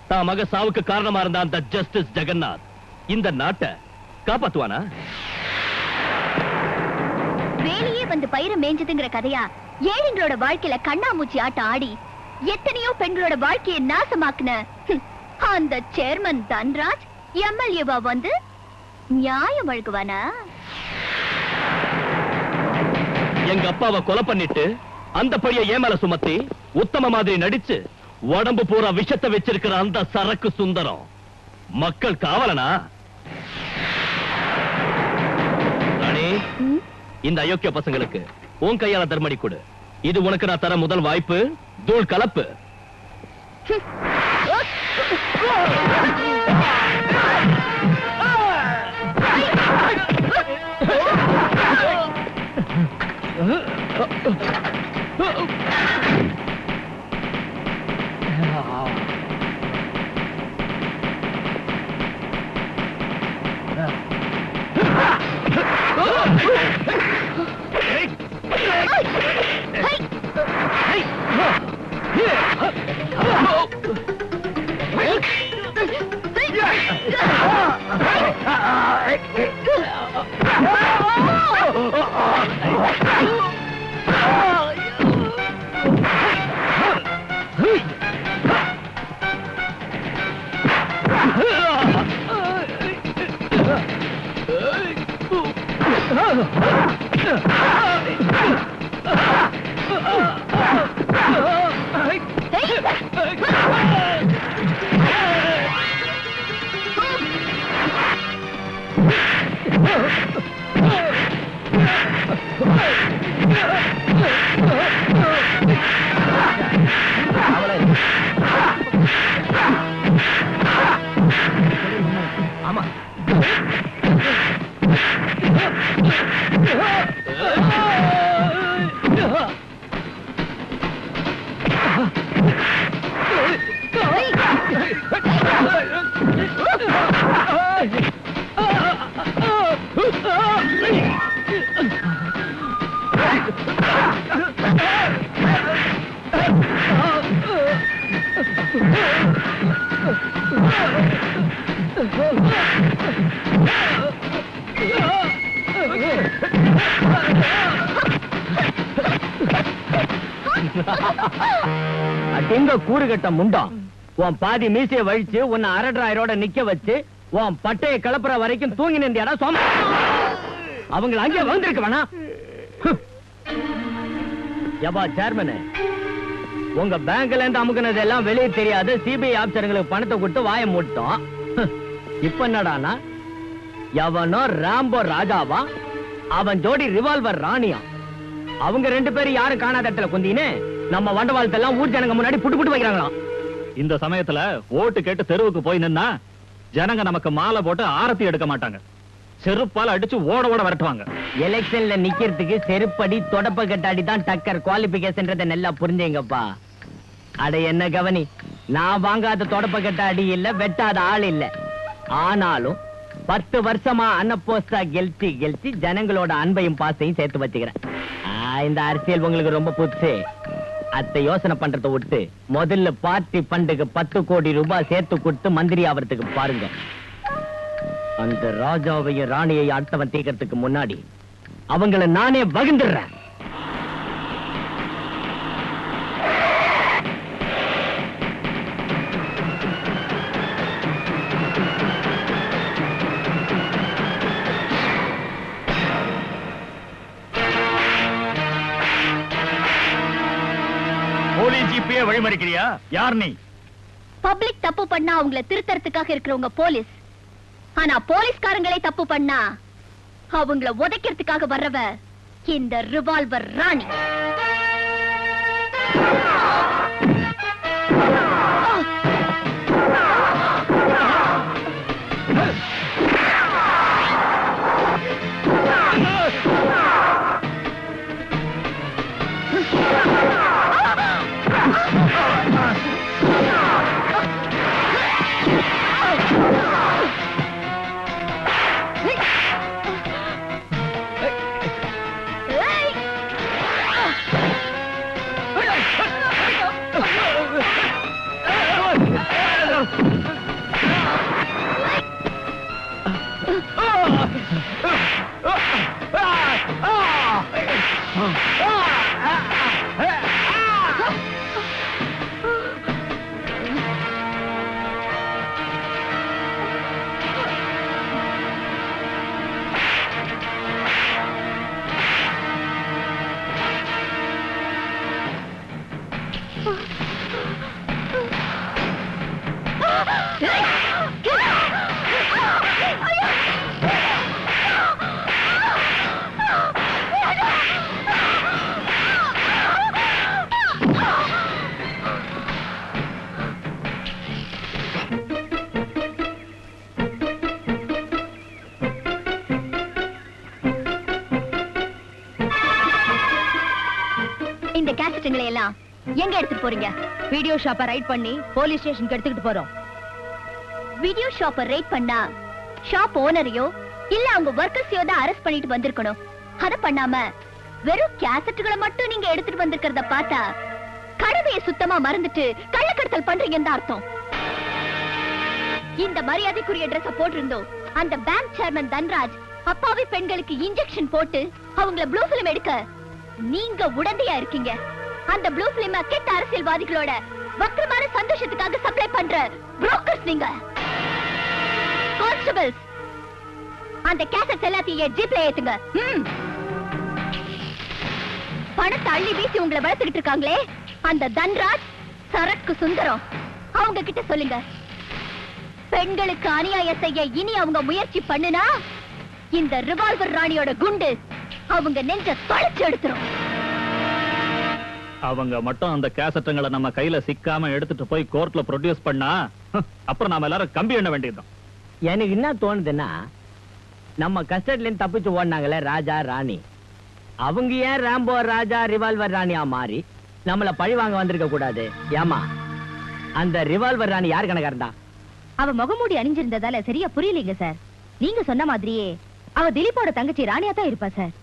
தான் மக சாவுக்கு காரணமா இருந்த அந்த ஜஸ்டிஸ் ஜெகநாத் இந்த நாட்டை காப்பாத்துவானா? வேலையே வந்து பயிரை மேஞ்சதுங்கிற கதையா ஏழைங்களோட வாழ்க்கையில கண்ணாமூச்சி ஆட்டம் ஆடி எத்தனையோ பெண்களோட வாழ்க்கையை நாசமாக்குன அந்த சேர்மன் தன்ராஜ் எம்எல்ஏவா வந்து நியாயம் வழங்குவானா? எங்க அப்பாவை கொலை பண்ணிட்டு அந்த பழிய ஏமேல சுமத்தி உத்தம மாதிரி நடிச்சு உடம்பு பூரா விஷத்தை வச்சிருக்கிற அந்த சரக்கு சுந்தரம் மக்கள் காவலனா? இந்த அயோக்கிய பசங்களுக்கு உன் கையால தர்மடி கொடு. இது உனக்கு நான் தர முதல் வாய்ப்பு. தூள் கலப்பு. ஆமா அடிங்க கூறுகட்ட முண்டம். உன் பாதி மீசைய வழிச்சு உன்னை அரட்ராயரோட நிக்க வச்சு உன் பட்டைய கிளப்புற வரைக்கும் தூங்கி நின்றியாடா சோம. அவங்களை அங்கே வந்திருக்க வேணா. யப்பா சேர்மனு, உங்க பேங்க்ல இருந்து அமுக்குனது எல்லாம் வெளியே தெரியாது. சிபிஐ ஆபீசர்களுக்கு பணத்தை கொடுத்து வாயை மூட்டோம். இப்ப என்னடானா எவனோ ராம்போ ராஜாவா, அவன் ஜோடி ரிவால்வர் ராணியா. அவங்க ரெண்டு பேரும் யாரும் காணாத இடத்துல குந்தின்னு நம்ம வண்டவாளத்தெல்லாம் ஊர் ஜனங்க முன்னாடி புட்டு புட்டு வைக்கிறாங்களாம். இந்த சமயத்துல ஓட்டு கேட்டு தெருவுக்கு போய் நின்னா ஜனங்க நமக்கு மாலை போட்டு ஆரத்தி எடுக்க மாட்டாங்க. செருப்பால அடிச்சு ஓட ஓட வரட்டுவாங்க. எலெக்ஷன்ல நிக்கிறதுக்கு செருப்படி தொடப்ப கட்டாடி தான் டக்கர் குவாலிபிகேஷன்றத நல்லா புரிஞ்சீங்கப்பா. அட என்ன கவனி, நான் வாங்காத தொடப்ப கட்டாடி இல்ல, வெட்டாத ஆள் இல்ல. ஆனாலும் 10 வருஷமா அன்னப்போஸ்டா கெல்த்தி ஜனங்களோட அன்பையும் பாசையும் சேர்த்து வச்சுக்கிறேன். இந்த அரசியல் உங்களுக்கு ரொம்ப புதுசு. அத்தை யோசனை பண்றதை விட்டு முதல்ல பார்ட்டி பண்டுக்கு 10 கோடி ரூபாய் சேர்த்து கொடுத்து மந்திரி ஆவறதுக்கு பாருங்க. அந்த ராஜாவையும் ராணியை அடுத்தவன் தீக்கிறதுக்கு முன்னாடி அவங்கள நானே வகுந்துடுறேன். போலீஸ் ஜீப்பையே வழிமறிக்கிறியா? யார் நீ? பப்ளிக் தப்பு பண்ணா அவங்கள திருத்தறதுக்காக இருக்கிறவங்க போலீஸ். ஆனா போலீஸ்காரங்களே தப்பு பண்ணா அவங்கள உதைக்கிறதுக்காக வர்றவ இந்த ரிவால்வர் ராணி. எங்க எடுத்துட்டு போறீங்க? வீடியோ ஷாப்பை ரைட் பண்ணி போலீஸ் ஸ்டேஷனுக்கு எடுத்துக்கிட்டு போறோம். வீடியோ ஷாப்பை ரைட் பண்ணா ஷாப் ஓனரையோ இல்ல அவங்க ஒர்க்கர்ஸையோ தான் அரெஸ்ட் பண்ணிட்டு வந்திருக்கணும். அத பண்ணாம வெறும் கேசட்டுகளை மட்டும் நீங்க எடுத்துட்டு வந்திருக்கிறத பார்த்தா கடமையை சுத்தமா மறந்துட்டு கள்ளக்கடத்தல் பண்றீங்கன்னு தான் அர்த்தம். இந்த மரியாதைக்குரிய ட்ரெஸ் போட்டிருந்தோம் அந்த பேங்க் சேர்மன் தன்ராஜ் அப்பாவி பெண்களுக்கு இன்ஜெக்ஷன் போட்டு அவங்கள ப்ளூ பிலிம் எடுக்க நீங்க உடந்தையா இருக்கீங்க. அந்த ப்ளூ பிலிம் கெட்ட அரசியல்வாதிகளோட வக்கரமான சந்தோஷத்துக்காக சப்ளை பண்ற புரோக்கர்ஸ் நீங்க. கான்ஸ்டபிள்ஸ், அந்த கேசட்ஸ் எல்லாத்தையும் ஜீப்ல ஏத்துங்க. பணத்தை அள்ளி வீசி உங்களை வளர்த்துக்கிட்டு இருக்காங்களே அந்த தன்ராஜ், சரக்கு சுந்தரம், அவங்க கிட்ட சொல்லுங்க, பெண்களுக்கு அநியாயம் செய்ய இனி அவங்க முயற்சி பண்ணுனா இந்த ரிவால்வர் ராணியோட குண்டு அவங்க நெஞ்ச தொலைச்சு எடுத்துரும். அவங்க மட்டும் அந்த கேசட்டுங்களை நம்ம கையில சிக்காம எடுத்துட்டு போய் கோர்ட்ல ப்ரொடியூஸ் பண்ணா அப்புறம் நாம எல்லாரும் கம்பி எண்ண வேண்டியதுதான். எனக்கு என்ன தோணுதுன்னா, நம்ம கஸ்டடில இருந்து தப்பிச்சு ஓடினாங்களே ராஜா ராணி, அவங்க ஏன் ராம்போ ராஜா ரிவால்வர் ராணியா மாறி நம்மள பழி வாங்க வந்திருக்க கூடாது? ஏமா அந்த ரிவால்வர் ராணி யார் கணக்கா இருந்தா? அவ முகமூடி அணிஞ்சிருந்ததால சரியா புரியலீங்க சார். நீங்க சொன்ன மாதிரியே அவ திலீப்போட தங்கச்சி ராணியா தான் இருப்பா சார்.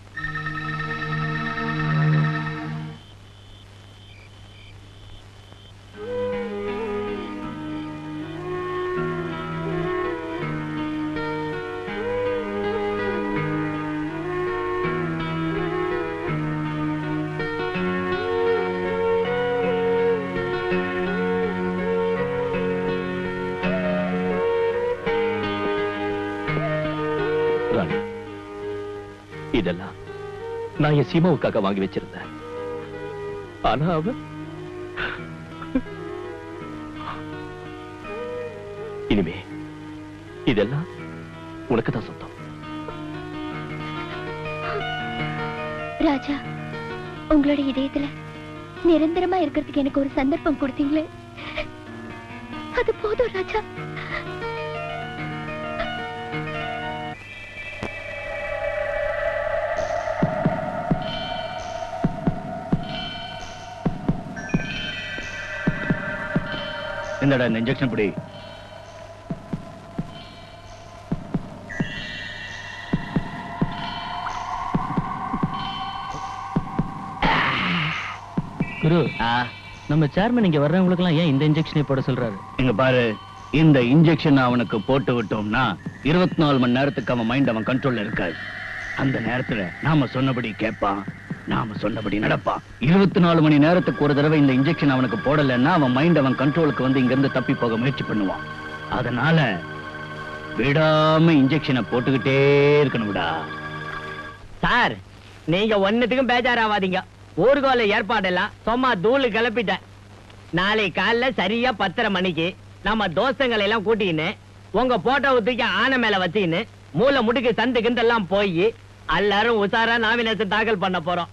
இதெல்லாம் நான் என் சீமாவுக்காக வாங்கி வச்சிருந்தேன். ஆனா அவ இனிமே இதெல்லாம் உனக்கு தான் சொந்தம். ராஜா, உங்களுடைய இதயத்துல நிரந்தரமா இருக்கிறதுக்கு எனக்கு ஒரு சந்தர்ப்பம் கொடுத்தீங்களே, அது போதும் ராஜா. என்னடா இந்த இன்ஜெக்ஷன் படி? குரு, நம்ம சேர்மன் இங்க வர்றவங்களுக்கு எல்லாம் ஏன் இந்த இன்ஜெக்ஷனை போட சொல்றாரு? இங்க பாரு, இந்த இன்ஜெக்ஷன் அவனுக்கு போட்டு விட்டோம்னா 24 மணி நேரத்துக்கு அவன் மைண்ட் அவன் கண்ட்ரோல்ல இருக்காது. அந்த நேரத்துல நாம சொன்னபடி கேட்பான், நாம சொன்னபடி நடப்பான். 24 மணி நேரத்துக்கு ஒரு தடவை இந்த இன்ஜெக்ஷன் அவனுக்கு போடலன்னா அவன் மைண்ட் அவன் கண்ட்ரோலுக்கு வந்து இங்க இருந்து தப்பி போக முயற்சி பண்ணுவான். அதனால விடாம இன்ஜெக்ஷனை போட்டுக்கிட்டே இருக்கணும்டா. சார், நீங்க ஒன்னுத்துக்கும் பேஜாராவாதீங்க. ஊர்கோல ஏற்பாடெல்லாம் சும்மா தூளு கிளப்பிட்டேன். நாளை காலைல சரியா 10:30 மணிக்கு நம்ம தோஸ்தங்களை எல்லாம் கூட்டிக்கின்னு உங்க போட்டோவை தூக்கி ஆனை மேல வச்சுக்கின்னு மூளை முடுக்கு சந்து கிந்தெல்லாம் போய் எல்லாரும் உசாரா நாமினேஷன் தாக்கல் பண்ண போறோம்.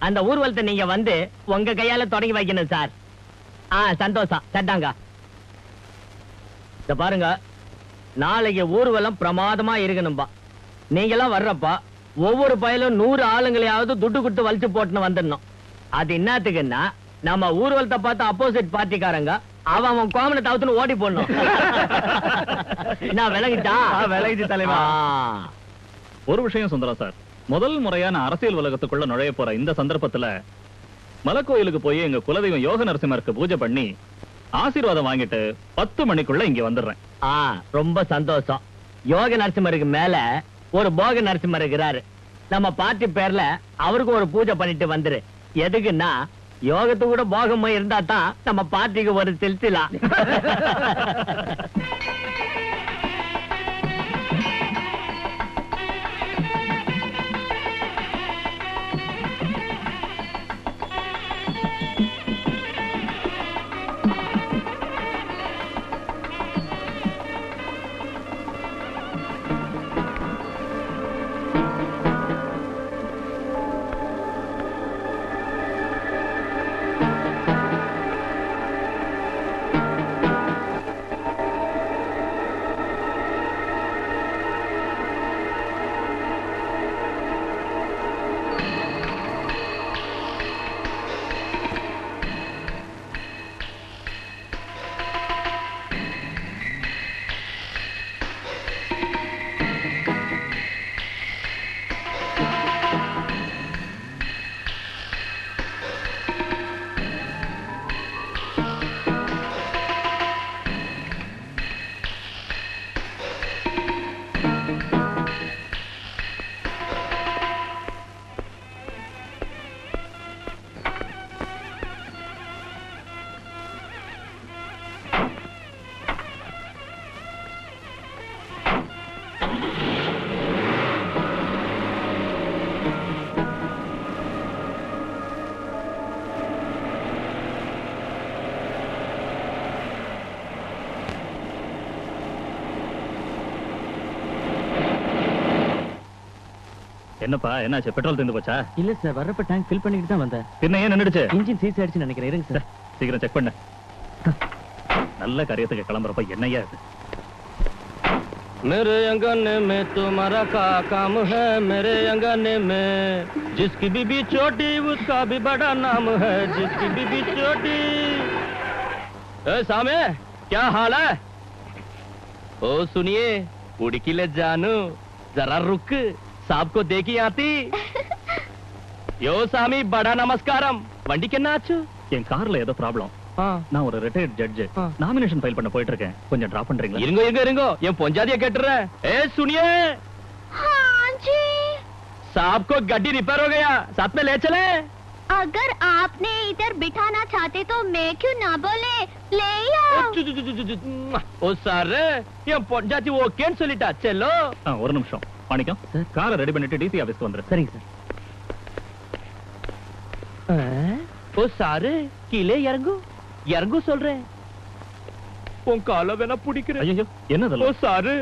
அந்த ஊர்வலத்தை நீங்க வந்து உங்க கையால தொடங்கி வைக்கணும் சார். சந்தோஷம். சட்டாங்க இத பாருங்க, நாளைக்கு ஊர்வலம் பிரமாதமா இருக்கணும்பா. நீங்க எல்லாம் வர்றப்பா ஒவ்வொரு பயலும் 100 ஆளுங்களையாவது துட்டு குட்டு வலிச்சு போட்டுன்னு வந்துடணும். அது என்னத்துக்குன்னா, நம்ம ஊர்வலத்தை பார்த்து அப்போசிட் பார்ட்டிக்காரங்க அவன் கோமனை தவிர்த்து ஓடி போடணும். நான் விலகிட்டா விலகிச்சு தலைவா. ஒரு விஷயம் சுந்தரம் சார், முதல் முறையான அரசியல் உலகத்துக்குள்ள நுழைய போற இந்த சந்தர்ப்பத்துல மலைக்கோயிலுக்கு போய் எங்க குலதெய்வம் யோக நரசிம்மருக்கு பூஜை பண்ணி ஆசீர்வாதம் வாங்கிட்டு 10 மணிக்குள்ள இங்க வந்துடுறேன். ரொம்ப சந்தோஷம். யோக நரசிம்மருக்கு மேல ஒரு போக நரசிம்மர் இருக்கிறாரு. நம்ம பார்ட்டி பேர்ல அவருக்கு ஒரு பூஜை பண்ணிட்டு வந்துரு. எதுக்குன்னா, யோகத்து கூட போகமா இருந்தா தான் நம்ம பார்ட்டிக்கு ஒரு சில்சிலா. என்னப்பா என்னாச்சு பெட்ரோல் தீர்ந்து போச்சா? இல்ல சார், வர்றப்ப டேங்க் ஃபில் பண்ணிட்டு தான் வந்தேன். பின்ன ஏன் நின்னுடுச்சு? இன்ஜின் சீஸ் ஆயிடுச்சுன்னு நினைக்கிறேன். இருங்க சார். சீக்கிரம் செக் பண்ணு. நல்ல காரியத்துக்கு கிளம்புறப்ப என்னையா இது? मेरे अंगने में तुम्हारा का काम है, मेरे अंगने में जिसकी बीबी छोटी उसका भी बड़ा नाम है, जिसकी बीबी छोटी। सामे क्या हाल है? ओ सुनिए उड़की ले जानू, जरा रुक, साहब को देखी आती। यो सामी बड़ा नमस्कारम, वंडी के नाचू। என் கார்ல ஏதோ ப்ராப்ளம். நான் ஒரு ரிட்டையர்ட் ஜட்ஜ், நாமினேஷன் ஃபைல் பண்ண போயிட்டு இருக்கேன். கொஞ்சம் டிராப் பண்றீங்களா? இருங்கோ இருங்கோ இருங்கோ, என் பொஞ்சாதிய கேட்டுறேன். ए सुनिए, हाँ जी। साहब को गाड़ी रिपेयर हो गया, साथ में ले चले। अगर आपने इधर बिठाना चाहते तो मैं क्यों ना बोले, ले आओ। ओ सर, என் பொஞ்சாதி ஓகேன்னு சொல்லிட்டா. செல்லோ. ஒரு நிமிஷம் மாணிக்கம், காரை ரெடி பண்ணிட்டு டிசி ஆபீஸ்க்கு வந்துரு. சரிங்க சார். ओ सारे கீழே இறங்கு இறங்கு சொல்றேன். உன் கால வேணா பிடிக்கிறேன். ஐயோ என்னது? ஓ சாரு,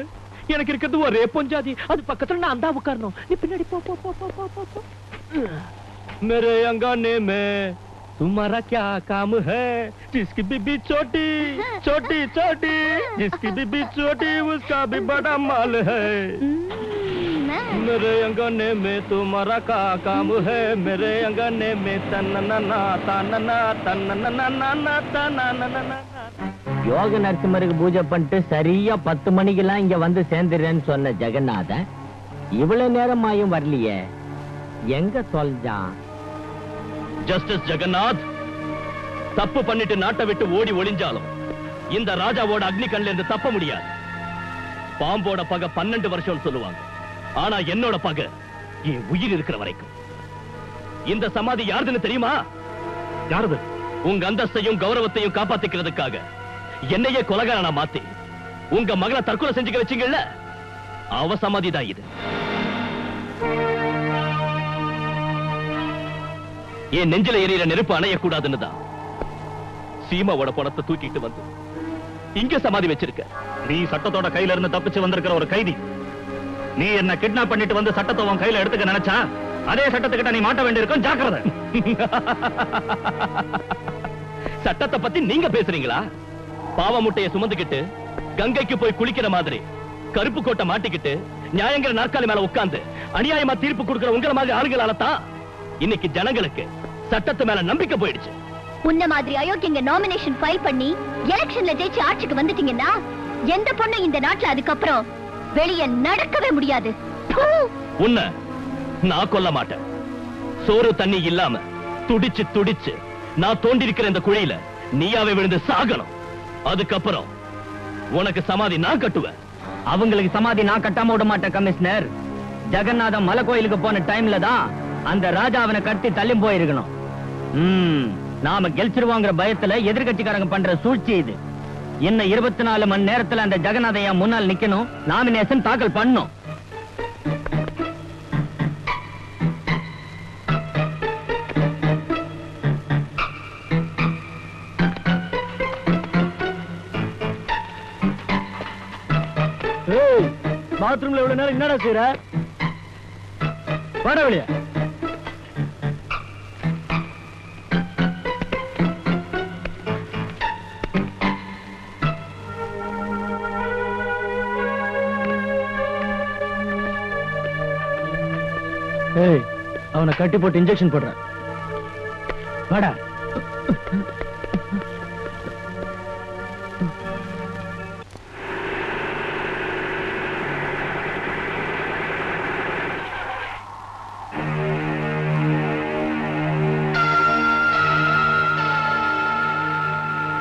எனக்கு இருக்கிறது ஒரே பொஞ்சாதி, அது பக்கத்துல நான் தான் உட்காரணும். நீ பின்னாடி போ போ போ போ போ போ. मेरे अंगने में तुम्हारा क्या काम है, जिसकी बीबी छोटी छोटी छोटी, जिसकी बीबी छोटी उसका भी बड़ा माल है। मेरे अंगने में तुम्हारा का काम है, मेरे अंगने में तन्नना तन्नना तन्नना तन्नना। யோக நரசிம்மருக்கு பூஜை பண்ணிட்டு சரியா 10 மணிக்கெல்லாம் இங்க வந்து சேர்ந்துறேன்னு சொன்ன ஜெகநாதன் இவ்வளவு நேரமாயும் வரலையே, எங்க தொலைஞ்சான்? ஜஸ்டிஸ் ஜெகநாத் தப்பு பண்ணிட்டு நாட்டை விட்டு ஓடி ஒளிஞ்சாலும் இந்த ராஜாவோட அக்னி கண்ணில இருந்து தப்ப முடியாது. பாம்போட பகை 12 வருஷம் சொல்லுவாங்க, ஆனா என்னோட பகை என் உயிர் இருக்கிற வரைக்கும். இந்த சமாதி யாருதுன்னு தெரியுமா? யாருது? உங்க அந்தஸ்தையும் கௌரவத்தையும் காப்பாத்திக்கிறதுக்காக என்னையே கொலகாரனா மாத்தி உங்க மகளை தற்கொலை செஞ்சுக்க வச்சீங்கல்ல, அவ சமாதி தான் இது. என் நெஞ்சில எரியிற நெருப்பு அணையக்கூடாதுன்னு தான் சீமாவோட பணத்தை தூக்கிட்டு வந்து இங்க சமாதி வச்சிருக்க. நீ சட்டத்தோட கையில இருந்து தப்பிச்சு வந்திருக்கிற ஒரு கைதி. நீ என்ன கிட்னாப் பண்ணிட்டு வந்து சட்டத்தை உன் கையில எடுத்துக்க நினைச்சா அதே சட்டத்துக்கிட்ட நீ மாட்ட வேண்டியிருக்கும். ஜாக்கிரதை. சட்டத்தை பத்தி நீங்க பேசுறீங்களா? பாவ முட்டையை சுமந்துக்கிட்டு கங்கைக்கு போய் குளிக்கிற மாதிரி கருப்பு கோட்டை மாட்டிக்கிட்டு நியாயங்கிற நாற்காலி மேல உட்கார்ந்து அநியாயமா தீர்ப்பு கொடுக்கிற உங்கள மாதிரி ஆளுகளால தான் இன்னைக்கு ஜனங்களுக்கு சட்டத்து மேல நம்பிக்கை போயிடுச்சு. உன்ன மாதிரி அயோக்கியங்க நாமினேஷன் ஃபைல் பண்ணி எலெக்ஷன்ல ஜெயிச்சு ஆட்சிக்கு வந்துட்டீங்கன்னா எந்த பொண்ணு இந்த நாட்டுல அதுக்கப்புறம் வெளியே நடக்கவே முடியாது. உன்னை நான் கொல்ல மாட்டேன். சோறு தண்ணி இல்லாம துடிச்சு துடிச்சு நான் தோண்டிருக்கிற இந்த குழியில நீயாவே விழுந்து சாகணும். அதுக்கப்புறம் உனக்கு சமாதி நான் கட்டுவேன். அவங்களுக்கு சமாதி நான் கட்டாம விட மாட்டேன் கமிஷனர். ஜெகநாதன் மலை கோயிலுக்கு போன டைம்ல தான் அந்த ராஜா அவனை கட்டி தள்ளி போயிருக்கணும். நாம கெலிச்சிருவாங்கிற பயத்துல எதிர்கட்சிக்காரங்க பண்ற சூழ்ச்சி இது. இன்னும் 24 மணி நேரத்துல அந்த ஜெகநாதன் என் முன்னால் நிக்கணும், நாமினேஷன் தாக்கல் பண்ணும். பாத்ரூம்ல எவ்வளவு நேரம் என்னடா செய்யற? வாடா வெளிய. ஏய், அவனை கட்டி போட்டு இன்ஜெக்ஷன் போடுறேன். வாடா.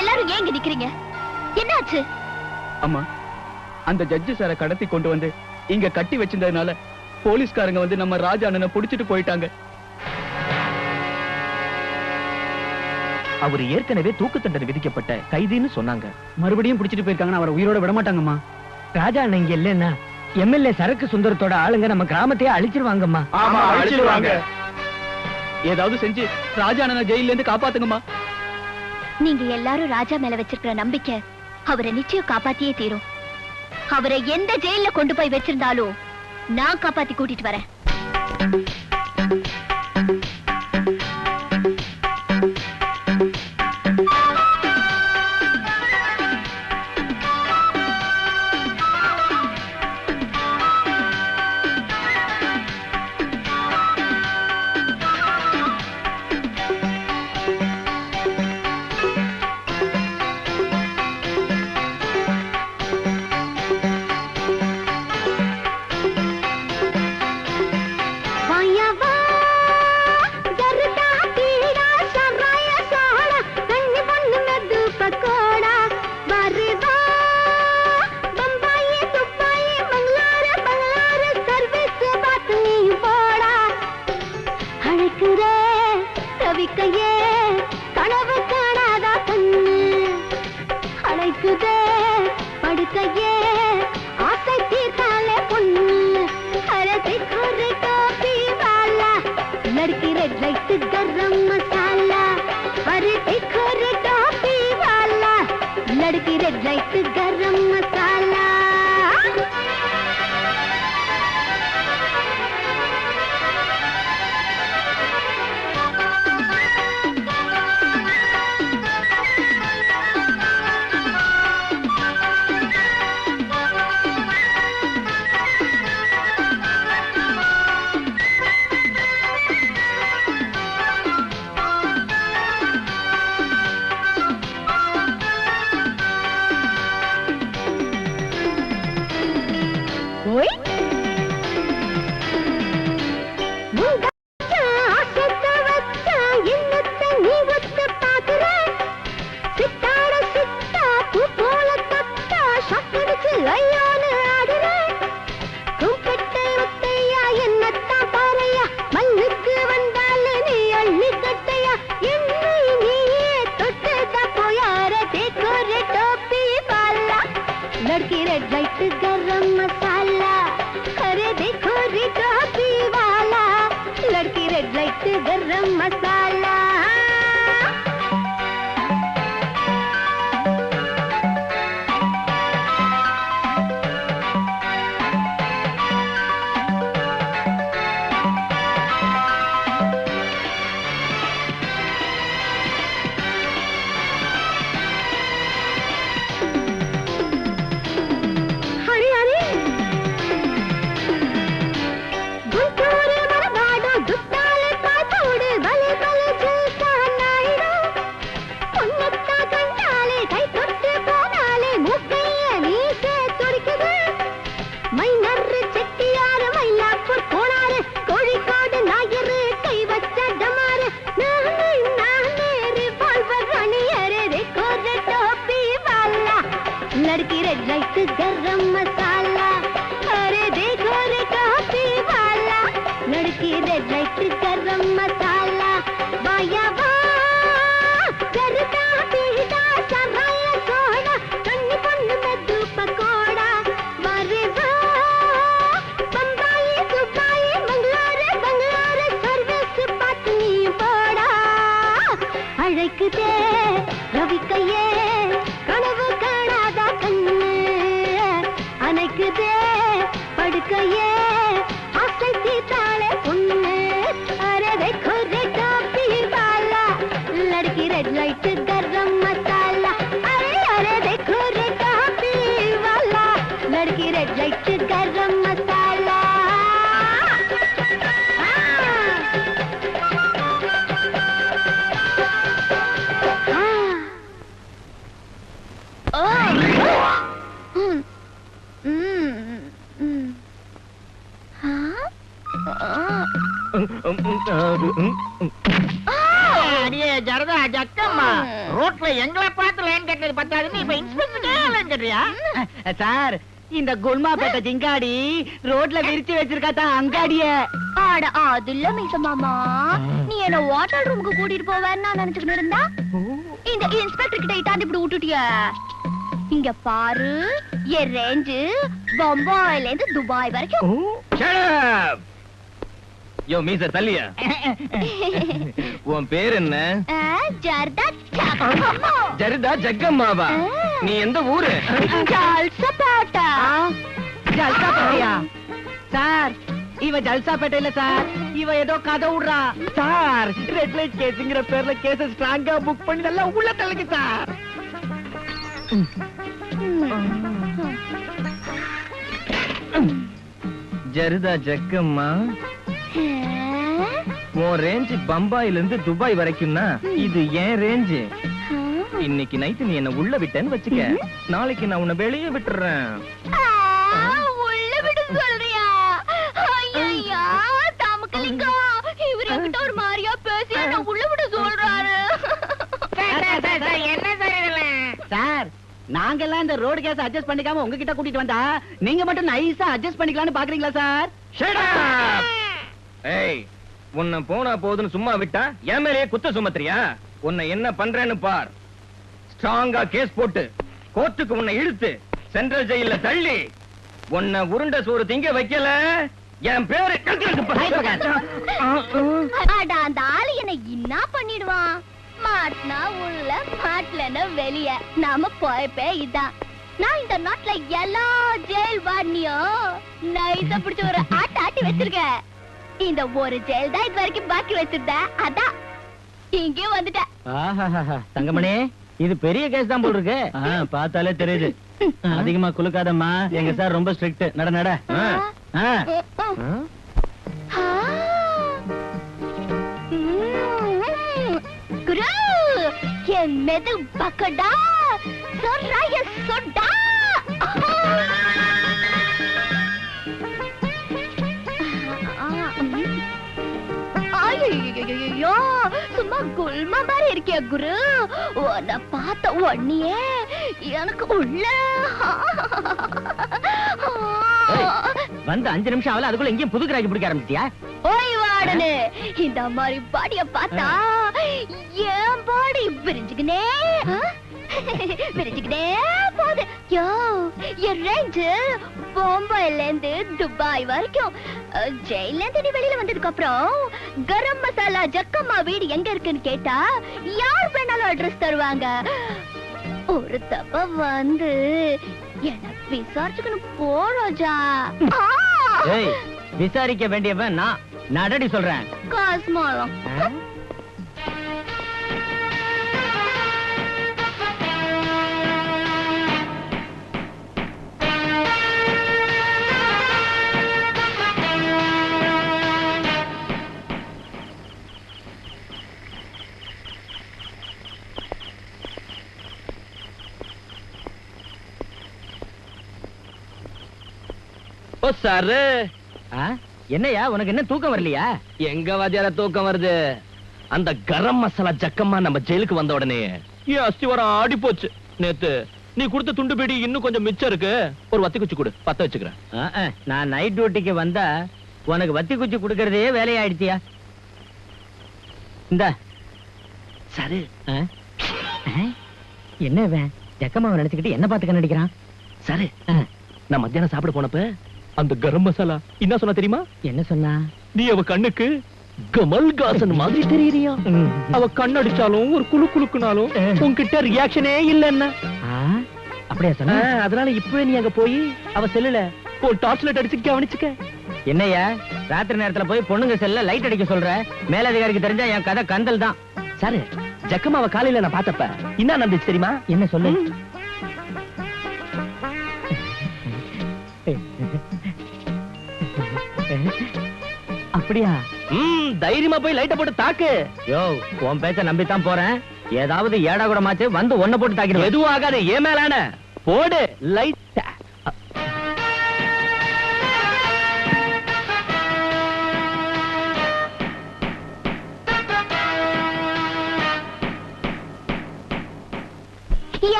எல்லாரும் ஏன் இங்க நிக்கிறீங்க? என்னாச்சு? அம்மா, அந்த ஜட்ஜி சாரை கடத்தி கொண்டு வந்து இங்க கட்டி வச்சிருந்ததுனால போலீஸ்காரங்க வந்து நம்ம ராஜா அண்ணனை புடிச்சிட்டு போயிட்டாங்க. அவர் ஏற்கனவே தூக்கு தண்டனை விதிக்கப்பட்ட கைதின்னு சொன்னாங்க. மறுபடியும் புடிச்சிட்டு போயிருக்காங்கன்னா அவரை உயிரோட விட மாட்டாங்கம்மா. ராஜா அண்ணன் இங்க இல்லன்னா எம்எல்ஏ சரக்கு சுந்தரத்தோட ஆளுங்க நம்ம கிராமத்தையே அழிச்சிருவாங்கம்மா. ஆமா, அழிச்சிருவாங்க. ஏதாவது செஞ்சு ராஜா அண்ணனை ஜெயில இருந்து காப்பாத்துங்கம்மா. நீங்க எல்லாரும் ராஜா மேல வச்சிருக்கிற நம்பிக்கை அவரை நிச்சயம் காப்பாத்தியே தீரும். அவரை எந்த ஜெயில கொண்டு போய் வச்சிருந்தாலும் நான் காப்பாத்தி கூட்டிட்டு வரேன். ஜரதா ஜக்கம்மா ரோட்ல எங்களை பார்த்து லைன் கட்டினது பத்தாதுன்னு இப்ப இன்ஸ்பெக்டருக்கே லைன் கட்டுறியா? சார், இந்த குல்மாப்பேட்டை ஜிங்காடி ரோட்ல விரிச்சு வச்சிருக்காத்தா அங்காடிய. ஆட அதுல மீச மாமா, நீ என்ன வாட்டர் ரூமுக்கு கூட்டிட்டு போவேன்னு நான் நினைச்சுக்கிட்டு இருந்தா இந்த இன்ஸ்பெக்டர் கிட்ட இட்டாந்து இப்படி விட்டுட்டிய. இங்க பாரு, என் ரேஞ்சு பம்பாயில இருந்து துபாய் வரைக்கும். யோ மீச தள்ளியா, உன் பேர் என்ன? ஜர்தா ஜக்கம்மா. ஜர்தா ஜக்கம்மாவா? நீ எந்த ஊரு? ஜல்சபாட்டா. ஜல்சபாட்டியா? சார், இவ ஜல்சாப்பேட்டை இல்ல சார், இவ ஏதோ கதை விடுறா சார். ரெட் லைட் கேஸுங்கிற பேர்ல கேஸ ஸ்ட்ராங்கா புக் பண்ணி நல்லா உள்ள தள்ளுங்க சார். ஜருதா ஜக்கம்மா, உன் ரேஞ்சு பம்பாயில இருந்து துபாய் வரைக்கும்னா இது ஏன் ரேஞ்சு. இன்னைக்கு நைட்டு நீ என்ன உள்ள விட்டேன்னு வச்சுக்க, நாளைக்கு நான் உன்னை வெளியே விட்டுறேன். உள்ள விட சொல்றியா? ஐயா தமக்கலிங்கா, இவர் என்கிட்ட ஒரு மாதிரியா பேசி என்ன உள்ள விட சொல்றாரு. என்ன சார் இதெல்லாம்? சார், நாங்கெல்லாம் இந்த ரோடு கேஸ் அட்ஜஸ்ட் பண்ணிக்காம உங்ககிட்ட கூட்டிட்டு வந்தா நீங்க மட்டும் நைஸா அட்ஜஸ்ட் பண்ணிக்கலாம்னு பாக்குறீங்களா சார்? ஏய், உன்னை போனா போதுன்னு சும்மா விட்டா என் மேலேயே குத்த சுமத்துறியா? உன்னை என்ன பண்றேன்னு பார். ஸ்ட்ராங்கா கேஸ் போட்டு கோர்ட்டுக்கு உன்னை இழுத்து சென்ட்ரல் ஜெயில தள்ளி உன்னை உருண்ட சோறு திங்க வைக்கல என் பேரு அட, அந்த ஆளு என்ன என்ன பண்ணிடுவான்? மாட்டினா உள்ள, மாட்டலன்னா வெளிய. நாம போயப்பே இதான். நான் இந்த நாட்டுல எல்லா ஜெயில் வார்னியும் நைஸா பிடிச்ச ஒரு ஆட்டி வச்சிருக்கேன். இந்த ஒரு ஜெயில் தான் இது வரைக்கும் பாக்கி வச்சிருந்தேன். அதான் இங்கே வந்துட்டேன். தங்கமணி, இது பெரிய கேஸ் தான் போல் இருக்கு. பார்த்தாலே தெரியுது. அதிகமா குலுக்காதம்மா, எங்க சார் ரொம்ப ஸ்ட்ரிக்ட். நட நட. குரு, என் மெது பக்கடா சொல்றாய சொடா. ஐயோ, சும்மா குல்மா மாதிரி இருக்கியா குரு? உன்னை பார்த்த உடனே எனக்கு உள்ள வந்து 5 நிமிஷம் ஆகல, அதுக்குள்ள எங்கேயும் புது கிராக்கி பிடிக்க ஆரம்பிச்சியா? ஓய் வாடனே, இந்த மாதிரி பாடிய பார்த்தா என் பாடி விரிஞ்சுக்கினே போகுது. யோ, என் ரேஞ்சு பாம்பேல இருந்து துபாய் வரைக்கும். ஜெயில இருந்து நீ வெளியில வந்ததுக்கு அப்புறம் கரம் மசாலா ஜக்கம்மா வீடு எங்க இருக்குன்னு கேட்டா யார் வேணாலும் அட்ரஸ் தருவாங்க. ஒரு தப்ப வந்து எனக்கு விசாரிச்சுக்கணும் போறோஜா. விசாரிக்க வேண்டியவன் நான் நடடி சொல்றேன். காஸ்மாலம் சாரு. என்னையா, உனக்கு என்ன தூக்கம் வரலையா? எங்க வாத்தியார தூக்கம் வருது? அந்த கரம் மசாலா ஜக்கம்மா நம்ம ஜெயிலுக்கு வந்த உடனே என் அஸ்திவாரம் ஆடி போச்சு. நேத்து நீ கொடுத்த துண்டு பீடி இன்னும் கொஞ்சம் மிச்சம் இருக்கு, ஒரு வத்தி குச்சி கொடு, பத்த வச்சுக்கிறேன். நான் நைட் டியூட்டிக்கு வந்தா உனக்கு வத்தி குச்சி கொடுக்கறதே வேலையாயிடுச்சியா? இந்த சரி. என்ன ஜக்கம்மாவை நினைச்சுக்கிட்டு என்ன பார்த்து கண்ணடிக்கிறான்? சரி, நான் மத்தியானம் சாப்பிட போனப்ப அந்த கரம் மசாலா என்ன சொன்னா தெரியுமா? என்ன சொன்னா? நீ அவ கண்ணுக்கு கமல்ஹாசன் மாதிரி தெரியறியா? அவ கண்ணடிச்சாலும் ஒரு குளு குளுக்குனாலும் உன்கிட்ட ரியாக்ஷனே இல்லன்னா. அப்படியா சொன்ன? அதனால இப்பவே நீ அங்க போய் அவ செல்லுல ஒரு டார்ச் லைட் அடிச்சு கவனிச்சுக்க. என்னையா, ராத்திரி நேரத்துல போய் பொண்ணுங்க செல்ல லைட் அடிக்க சொல்ற? மேலதிகாரிக்கு தெரிஞ்சா என் கதை கந்தல் தான். சாரு, ஜக்கம்மாவ காலையில நான் பார்த்தப்ப என்ன நடந்துச்சு தெரியுமா? என்ன சொல்லு. அப்படியா? தைரியமா போய் லைட்ட போட்டு தாக்கு. யோ, உன் பேச்ச நம்பித்தான் போறேன். ஏதாவது ஏடா கூட மாச்சு வந்து ஒன்ன போட்டு தாக்கிடு. எதுவும் ஆகாது, ஏன் மேலான போடு லைட்.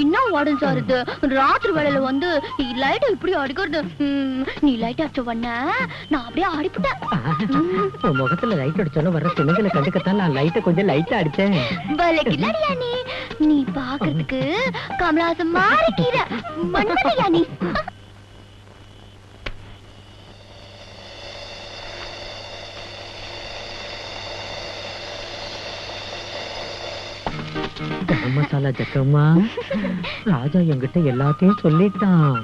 இன்னும் உடம்பு சாருது. ராத்திரி வேலையில வந்து லைட் இப்படி அடிக்கிறது. நீ லைட் அடிச்ச உடனே நான் அப்படியே அடிப்புட்டேன். உன் முகத்துல லைட் அடிச்சாலும் வர்ற துணிகளை கண்டுக்கத்தான் நான் லைட்டை கொஞ்சம் லைட்டா அடிச்சேன். பலக்கில்லாடியா நீ பாக்குறதுக்கு கமலாசம் மாறிக்கிற மண்மலையா நீ. கரம் மசாலா ஜக்கம்மா, ராஜா என்கிட்ட எல்லாத்தையும் சொல்லிட்டான்.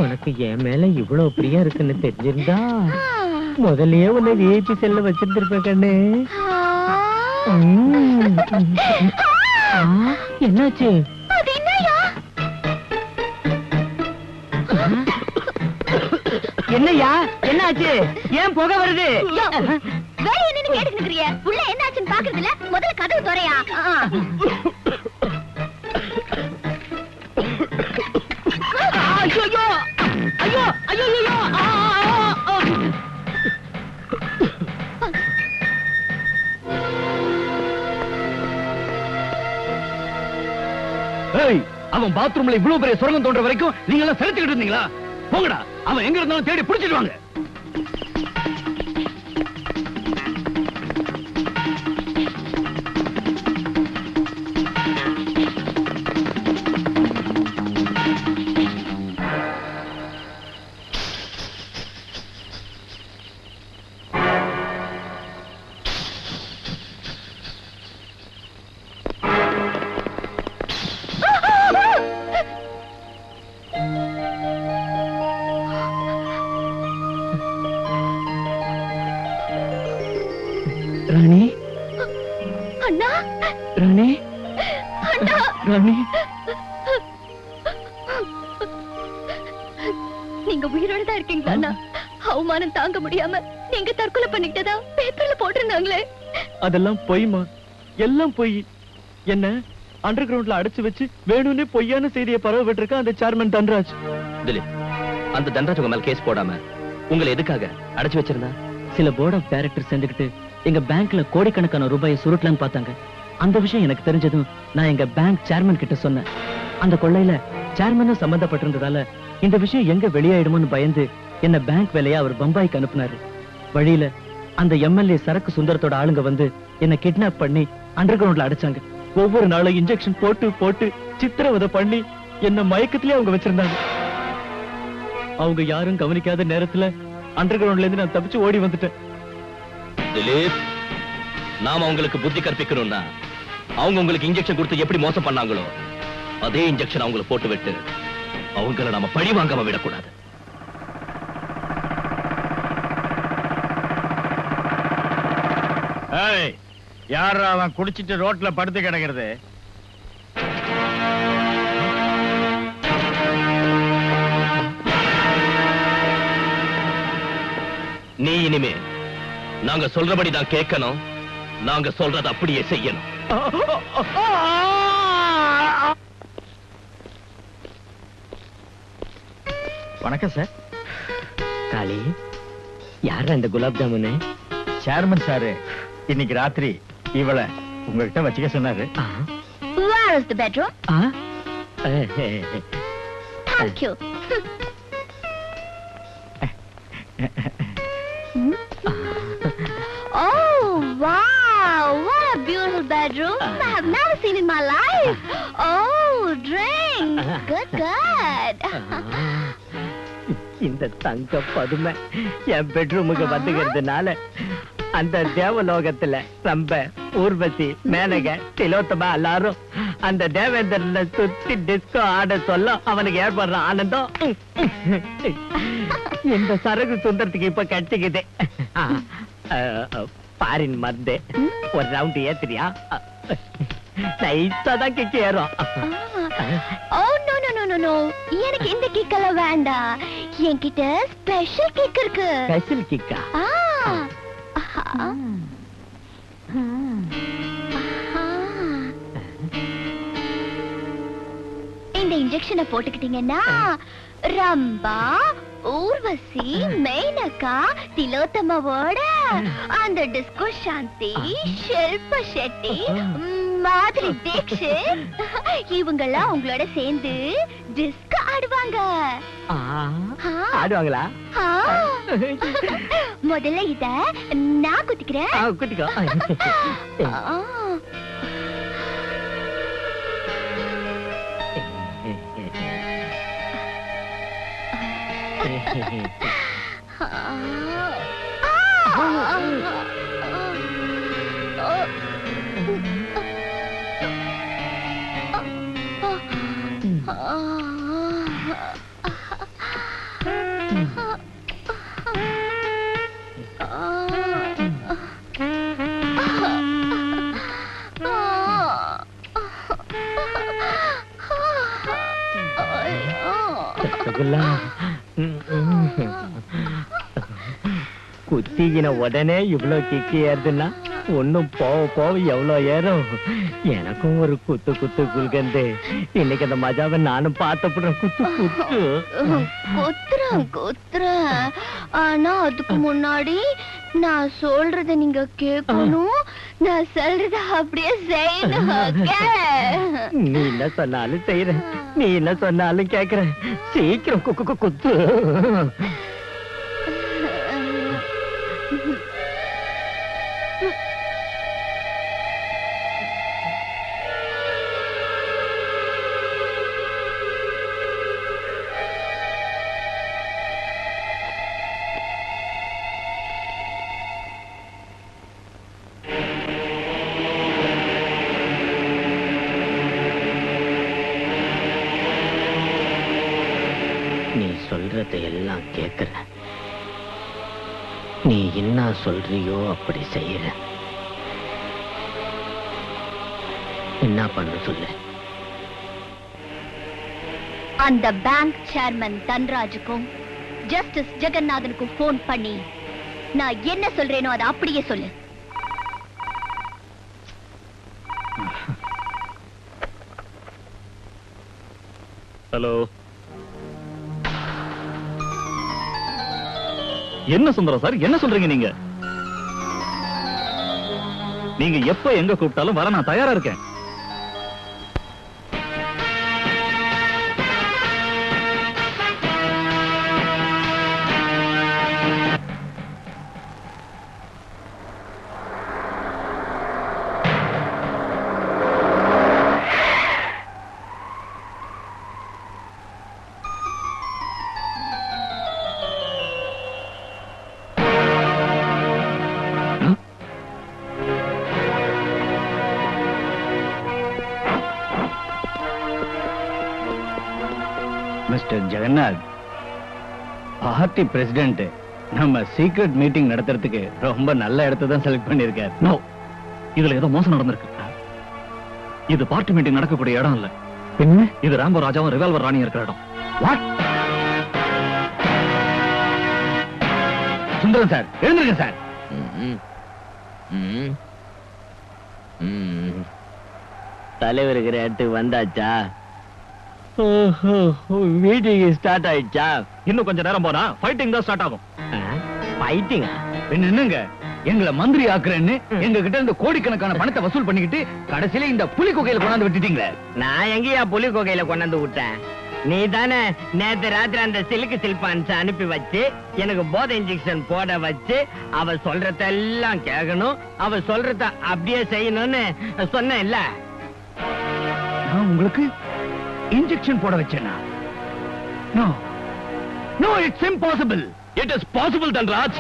உனக்கு என் மேல இவ்வளவு பிரியம் இருக்குன்னு தெரிஞ்சிருந்தா முதல்லயே உன்னை விஐபி செல்ல வச்சிருந்திருப்பேன் கண்ணு. என்னாச்சு? என்னையா என்னாச்சு? ஏன் புகை வருது? வெளிய நின்னு கேட்டுட்டு இருக்கறியே, உள்ள என்னாச்சுன்னு பாக்குறதுல முதல்ல கதவு திறயா. ஐயோ ஐயோ ஐயோ ஐயோ! அவன் பாத்ரூம்ல இவ்வளவு பெரிய சுரங்கம் தோன்ற வரைக்கும் நீங்க எல்லாம் செலுத்திக்கிட்டு இருந்தீங்களா? போங்கடா, அவன் எங்க இருந்தாலும் தேடி பிடிச்சிடுவாங்க. ராணி, அண்ணா, ராணி, அண்ணா, ராணி, நீங்க உயிரோட தான் இருக்கீங்களா அண்ணா? அவமானம் தாங்க முடியாம நீங்க தற்கொலை பண்ணிக்கிட்டதா பேப்பர்ல போட்டிருந்தாங்களே. அதெல்லாம் பொய்மா, எல்லாம் பொய். என்ன அண்டர் கிரவுண்ட்ல அடைச்சு வச்சு வேணும்னே பொய்யான செய்தியை பரவ விட்டுருக்க அந்த சேர்மன் தன்ராஜ். திலீப், அந்த தன்ராஜ் உங்க மேல கேஸ் போடாம உங்களை எதுக்காக அடைச்சு வச்சிருந்தா? சில போர்ட் ஆஃப் டைரக்டர் சேர்ந்துக்கிட்டு எங்க பேங்க்ல கோடிக்கணக்கான ரூபாயை சுருட்டலான்னு பார்த்தாங்க. அந்த விஷயம் எனக்கு தெரிஞ்சதும் நான் எங்க பேங்க் சேர்மன் கிட்ட சொன்னேன். அந்த கொள்ளையில சேர்மனும் சம்பந்தப்பட்டிருந்ததால இந்த விஷயம் எங்க வெளியாயிடுமோன்னு பயந்து என்ன பேங்க் வேலையா அவர் பம்பாய்க்கு அனுப்புனாரு. வழியில அந்த எம்எல்ஏ சரக்கு சுந்தரத்தோட ஆளுங்க வந்து என்ன கிட்னாப் பண்ணி அண்டர் கிரவுண்ட்ல அடைச்சாங்க. ஒவ்வொரு நாளும் இன்ஜெக்ஷன் போட்டு போட்டு சித்திரவதை பண்ணி என்ன மயக்கத்திலே அவங்க வச்சிருந்தாங்க. அவங்க யாரும் கவனிக்காத நேரத்துல அண்டர் கிரவுண்ட்ல இருந்து நான் தப்பிச்சு ஓடி வந்துட்டேன். திலீப், நாம அவங்களுக்கு புத்தி கற்பிக்கணும்னா அவங்க உங்களுக்கு இன்ஜெக்ஷன் கொடுத்து எப்படி மோசம் பண்ணாங்களோ அதே இன்ஜெக்ஷன் அவங்களுக்கு போட்டு விட்டு அவங்கள நாம பழி வாங்காம விடக்கூடாது. யார் அவன் குடிச்சிட்டு ரோட்ல படுத்து கிடக்கிறது? நீ இனிமே நாங்க சொல்றபடிதான் கேட்கணும், நாங்க சொல்றத அப்படியே செய்யணும். வணக்கம் சார். காளி, யாரா இந்த குலாப் ஜாமுனு? சேர்மன் சாரு இன்னைக்கு ராத்திரி இவளை உங்ககிட்ட வச்சுக்க சொன்னாரு. Where is the bedroom? Thank you. Oh, wow! What a beautiful bedroom! I have never seen in my life. Oh, drink. Good, good. இந்த தங்க பதுமை என் பெட்ரூமுக்கு வந்துகிறதுனால அந்த தேவலோகத்துல ரொம்ப ஊர்வசி, மேனக, திலோத்தமா எல்லாரும் அந்த தேவேந்திரனை சுத்தி டிஸ்கோ ஆட சொல்ல அவனுக்கு ஏற்படுற ஆனந்தம் இந்த சரகு சுந்தரத்துக்கு இப்ப கட்டிக்குது. பாரின் மருந்து ஒரு ரவுண்ட் ஏத்துறியா? நைஸா தான் கிக்கு ஏறும். Oh, no, no, no, no, no. எனக்கு இந்த கிக் எல்லாம் வேண்டாம். என்கிட்ட ஸ்பெஷல் கிக் இருக்கு. ஸ்பெஷல் கிக்கா? இந்த இன்ஜெக்ஷனை போட்டுக்கிட்டீங்கன்னா ரம்பா, ஊர்வசி, மேனகா, திலோத்தமாவோட அந்த டிஸ்கோ சாந்தி, ஷில்பா ஷெட்டி, மாதிரி தீக்ஷித் இவங்கெல்லாம் உங்களோட சேர்ந்து டிஸ்கோ ஆடுவாங்க. ஆடுவாங்களா? முதல்ல இத நான் குத்திக்கிறேன். குத்திக்கோ. குலா குத்திக்கின உடனே இவ்வளவு கிக்கி ஏறுதுன்னா ஒன்னும் போக போக எவ்வளவு ஏறும். எனக்கும் ஒரு குத்து குத்து குல்கந்து. இன்னைக்கு அந்த மஜாவை நானும் பார்த்தப்படுறேன். குத்து குத்து குத்துறேன். ஆனா அதுக்கு முன்னாடி நான் சொல்றத நீங்க கேட்கணும். நான் சொல்றத அப்படியே செய்யணும். நீ என்ன சொன்னாலும் செய்யறேன், நீ என்ன சொன்னாலும் கேக்குறேன். சீக்கிரம் குத்து. நீ சொல்றதை எல்லாம் கேக்குற. நீ என்ன சொல்றியோ அப்படி செய்யற. என்ன பண்ண சொல்லு. அந்த பேங்க் சேர்மன் தன்ராஜுக்கும் ஜஸ்டிஸ் ஜெகநாதனுக்கும் போன் பண்ணி நான் என்ன சொல்றேனோ அதை அப்படியே சொல்லு. ஹலோ, என்ன சுந்தரம் சார், என்ன சொல்றீங்க நீங்க? நீங்க எப்ப எங்க கூப்பிட்டாலும் வர நான் தயாரா இருக்கேன். மிஸ்டர் ஜெகநாத், பார்ட்டி பிரசிடென்ட் நம்ம சீக்ரெட் மீட்டிங் நடத்துறதுக்கு ரொம்ப நல்ல இடத்தை தான் செலக்ட் பண்ணிருக்காரு. நோ, இதுல ஏதோ மோசம் நடந்திருக்கு. இது பார்ட்டி மீட்டிங் நடக்கக்கூடிய இடம் இல்ல. பின்ன இது ராம்போ ராஜாவும் ரிவால்வர் ராணியும் இருக்கிற இடம். வாட்? சுந்தரம் சார், எழுந்திருங்க சார். தலைவர் இருக்கிற இடத்துக்கு வந்தாச்சா? மீட்டிங் ஸ்டார்ட் ஆயிடுச்சா? இன்னும் கொஞ்ச நேரம் போனா ஃபைட்டிங் தான் ஸ்டார்ட் ஆகும். ஃபைட்டிங்கா? பின்ன என்னங்க, எங்களை மந்திரி ஆக்குறேன்னு எங்க கிட்ட இந்த கோடிக்கணக்கான பணத்தை வசூல் பண்ணிக்கிட்டு கடைசியில இந்த புலி குகையில கொண்டாந்து விட்டுட்டீங்களே. நான் எங்கயா புலி குகையில கொண்டாந்து விட்டேன்? நீ தானே நேத்து ராத்திரி அந்த சிலுக்கு சில்பான்ஸ் அனுப்பி வச்சு எனக்கு போதை இன்ஜெக்ஷன் போட வச்சு அவ சொல்றதெல்லாம் கேட்கணும், அவ சொல்றத அப்படியே செய்யணும்னு சொன்னேன் இல்ல? நான் உங்களுக்கு இன்ஜெக்ஷன் போட வச்சேனா? No no, it's impossible. It is possible Dhanraj.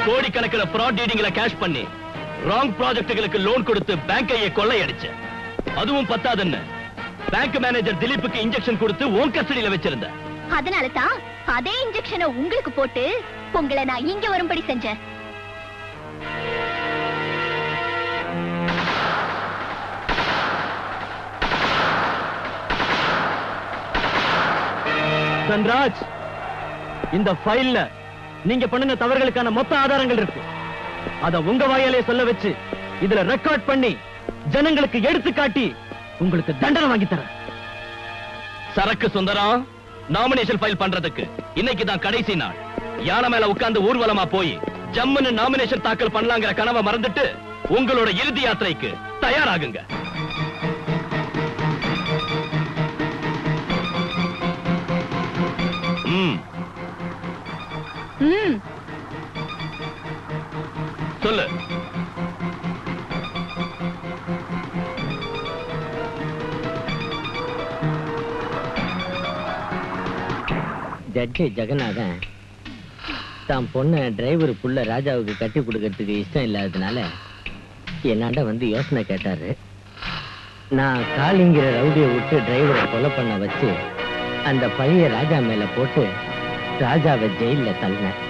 கோடிக்கணக்கில் ஃப்ராட் டீடிங்ல கேஷ் பண்ணி ராங் ப்ராஜெக்ட்டுகளுக்கு லோன் கொடுத்து பேங்கையை கொள்ளையடிச்ச. அதுவும் பத்தாதுன்னு பேங்க் மேனேஜர் திலீப்புக்கு இன்ஜெக்ஷன் கொடுத்து உன் கஸ்டடியில வச்சிருந்த. அதனால தான் அதே இன்ஜெக்ஷனை உங்களுக்கு போட்டு உங்களை நான் இங்க வரும்படி செஞ்சேன். தன்ராஜ், இந்த ஃபைல்ல நீங்க பண்ணுன தவறுகளுக்கான மொத்த ஆதாரங்கள் இருக்கு. அத உங்க வாயாலே சொல்ல வச்சு இதுல ரெக்கார்ட் பண்ணி ஜனங்களுக்கு எடுத்து காட்டி உங்களுக்கு தண்டனை வாங்கி தரேன். சரக்கு சுந்தரம், நாமினேஷன் ஃபைல் பண்றதுக்கு இன்னைக்கு தான் கடைசி நாள். யானை மேல உட்கார்ந்து ஊர்வலமா போய் ஜம்முன்னு நாமினேஷன் தாக்கல் பண்ணலாங்கிற கனவை மறந்துட்டு உங்களோட இறுதி யாத்திரைக்கு தயாராகுங்க. சொல்லு. ஜட்ஜி ஜெகநாதன் தான் பொண்ணு டிரைவர் புள்ள ராஜாவுக்கு கட்டி கொடுக்கறதுக்கு இஷ்டம் இல்லாததுனால என்னாண்ட வந்து யோசனை கேட்டாரு. நான் காளிங்கிற ரவுடியை விட்டு டிரைவரை கொலை பண்ண வச்சு அந்த பழைய ராஜா மேல போட்டு ராஜாவை ஜெயில தள்ளினேன்.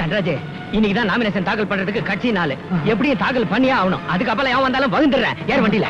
தண்டராஜே, இன்னைக்குதான் நாமினேஷன் தாக்கல் பண்றதுக்கு கட்சி நாள். எப்படியும் தாக்கல் பண்ணியே ஆகணும். அதுக்கப்புறம் எவன் வந்தாலும் வந்துடுறேன். ஏர் வண்டியில.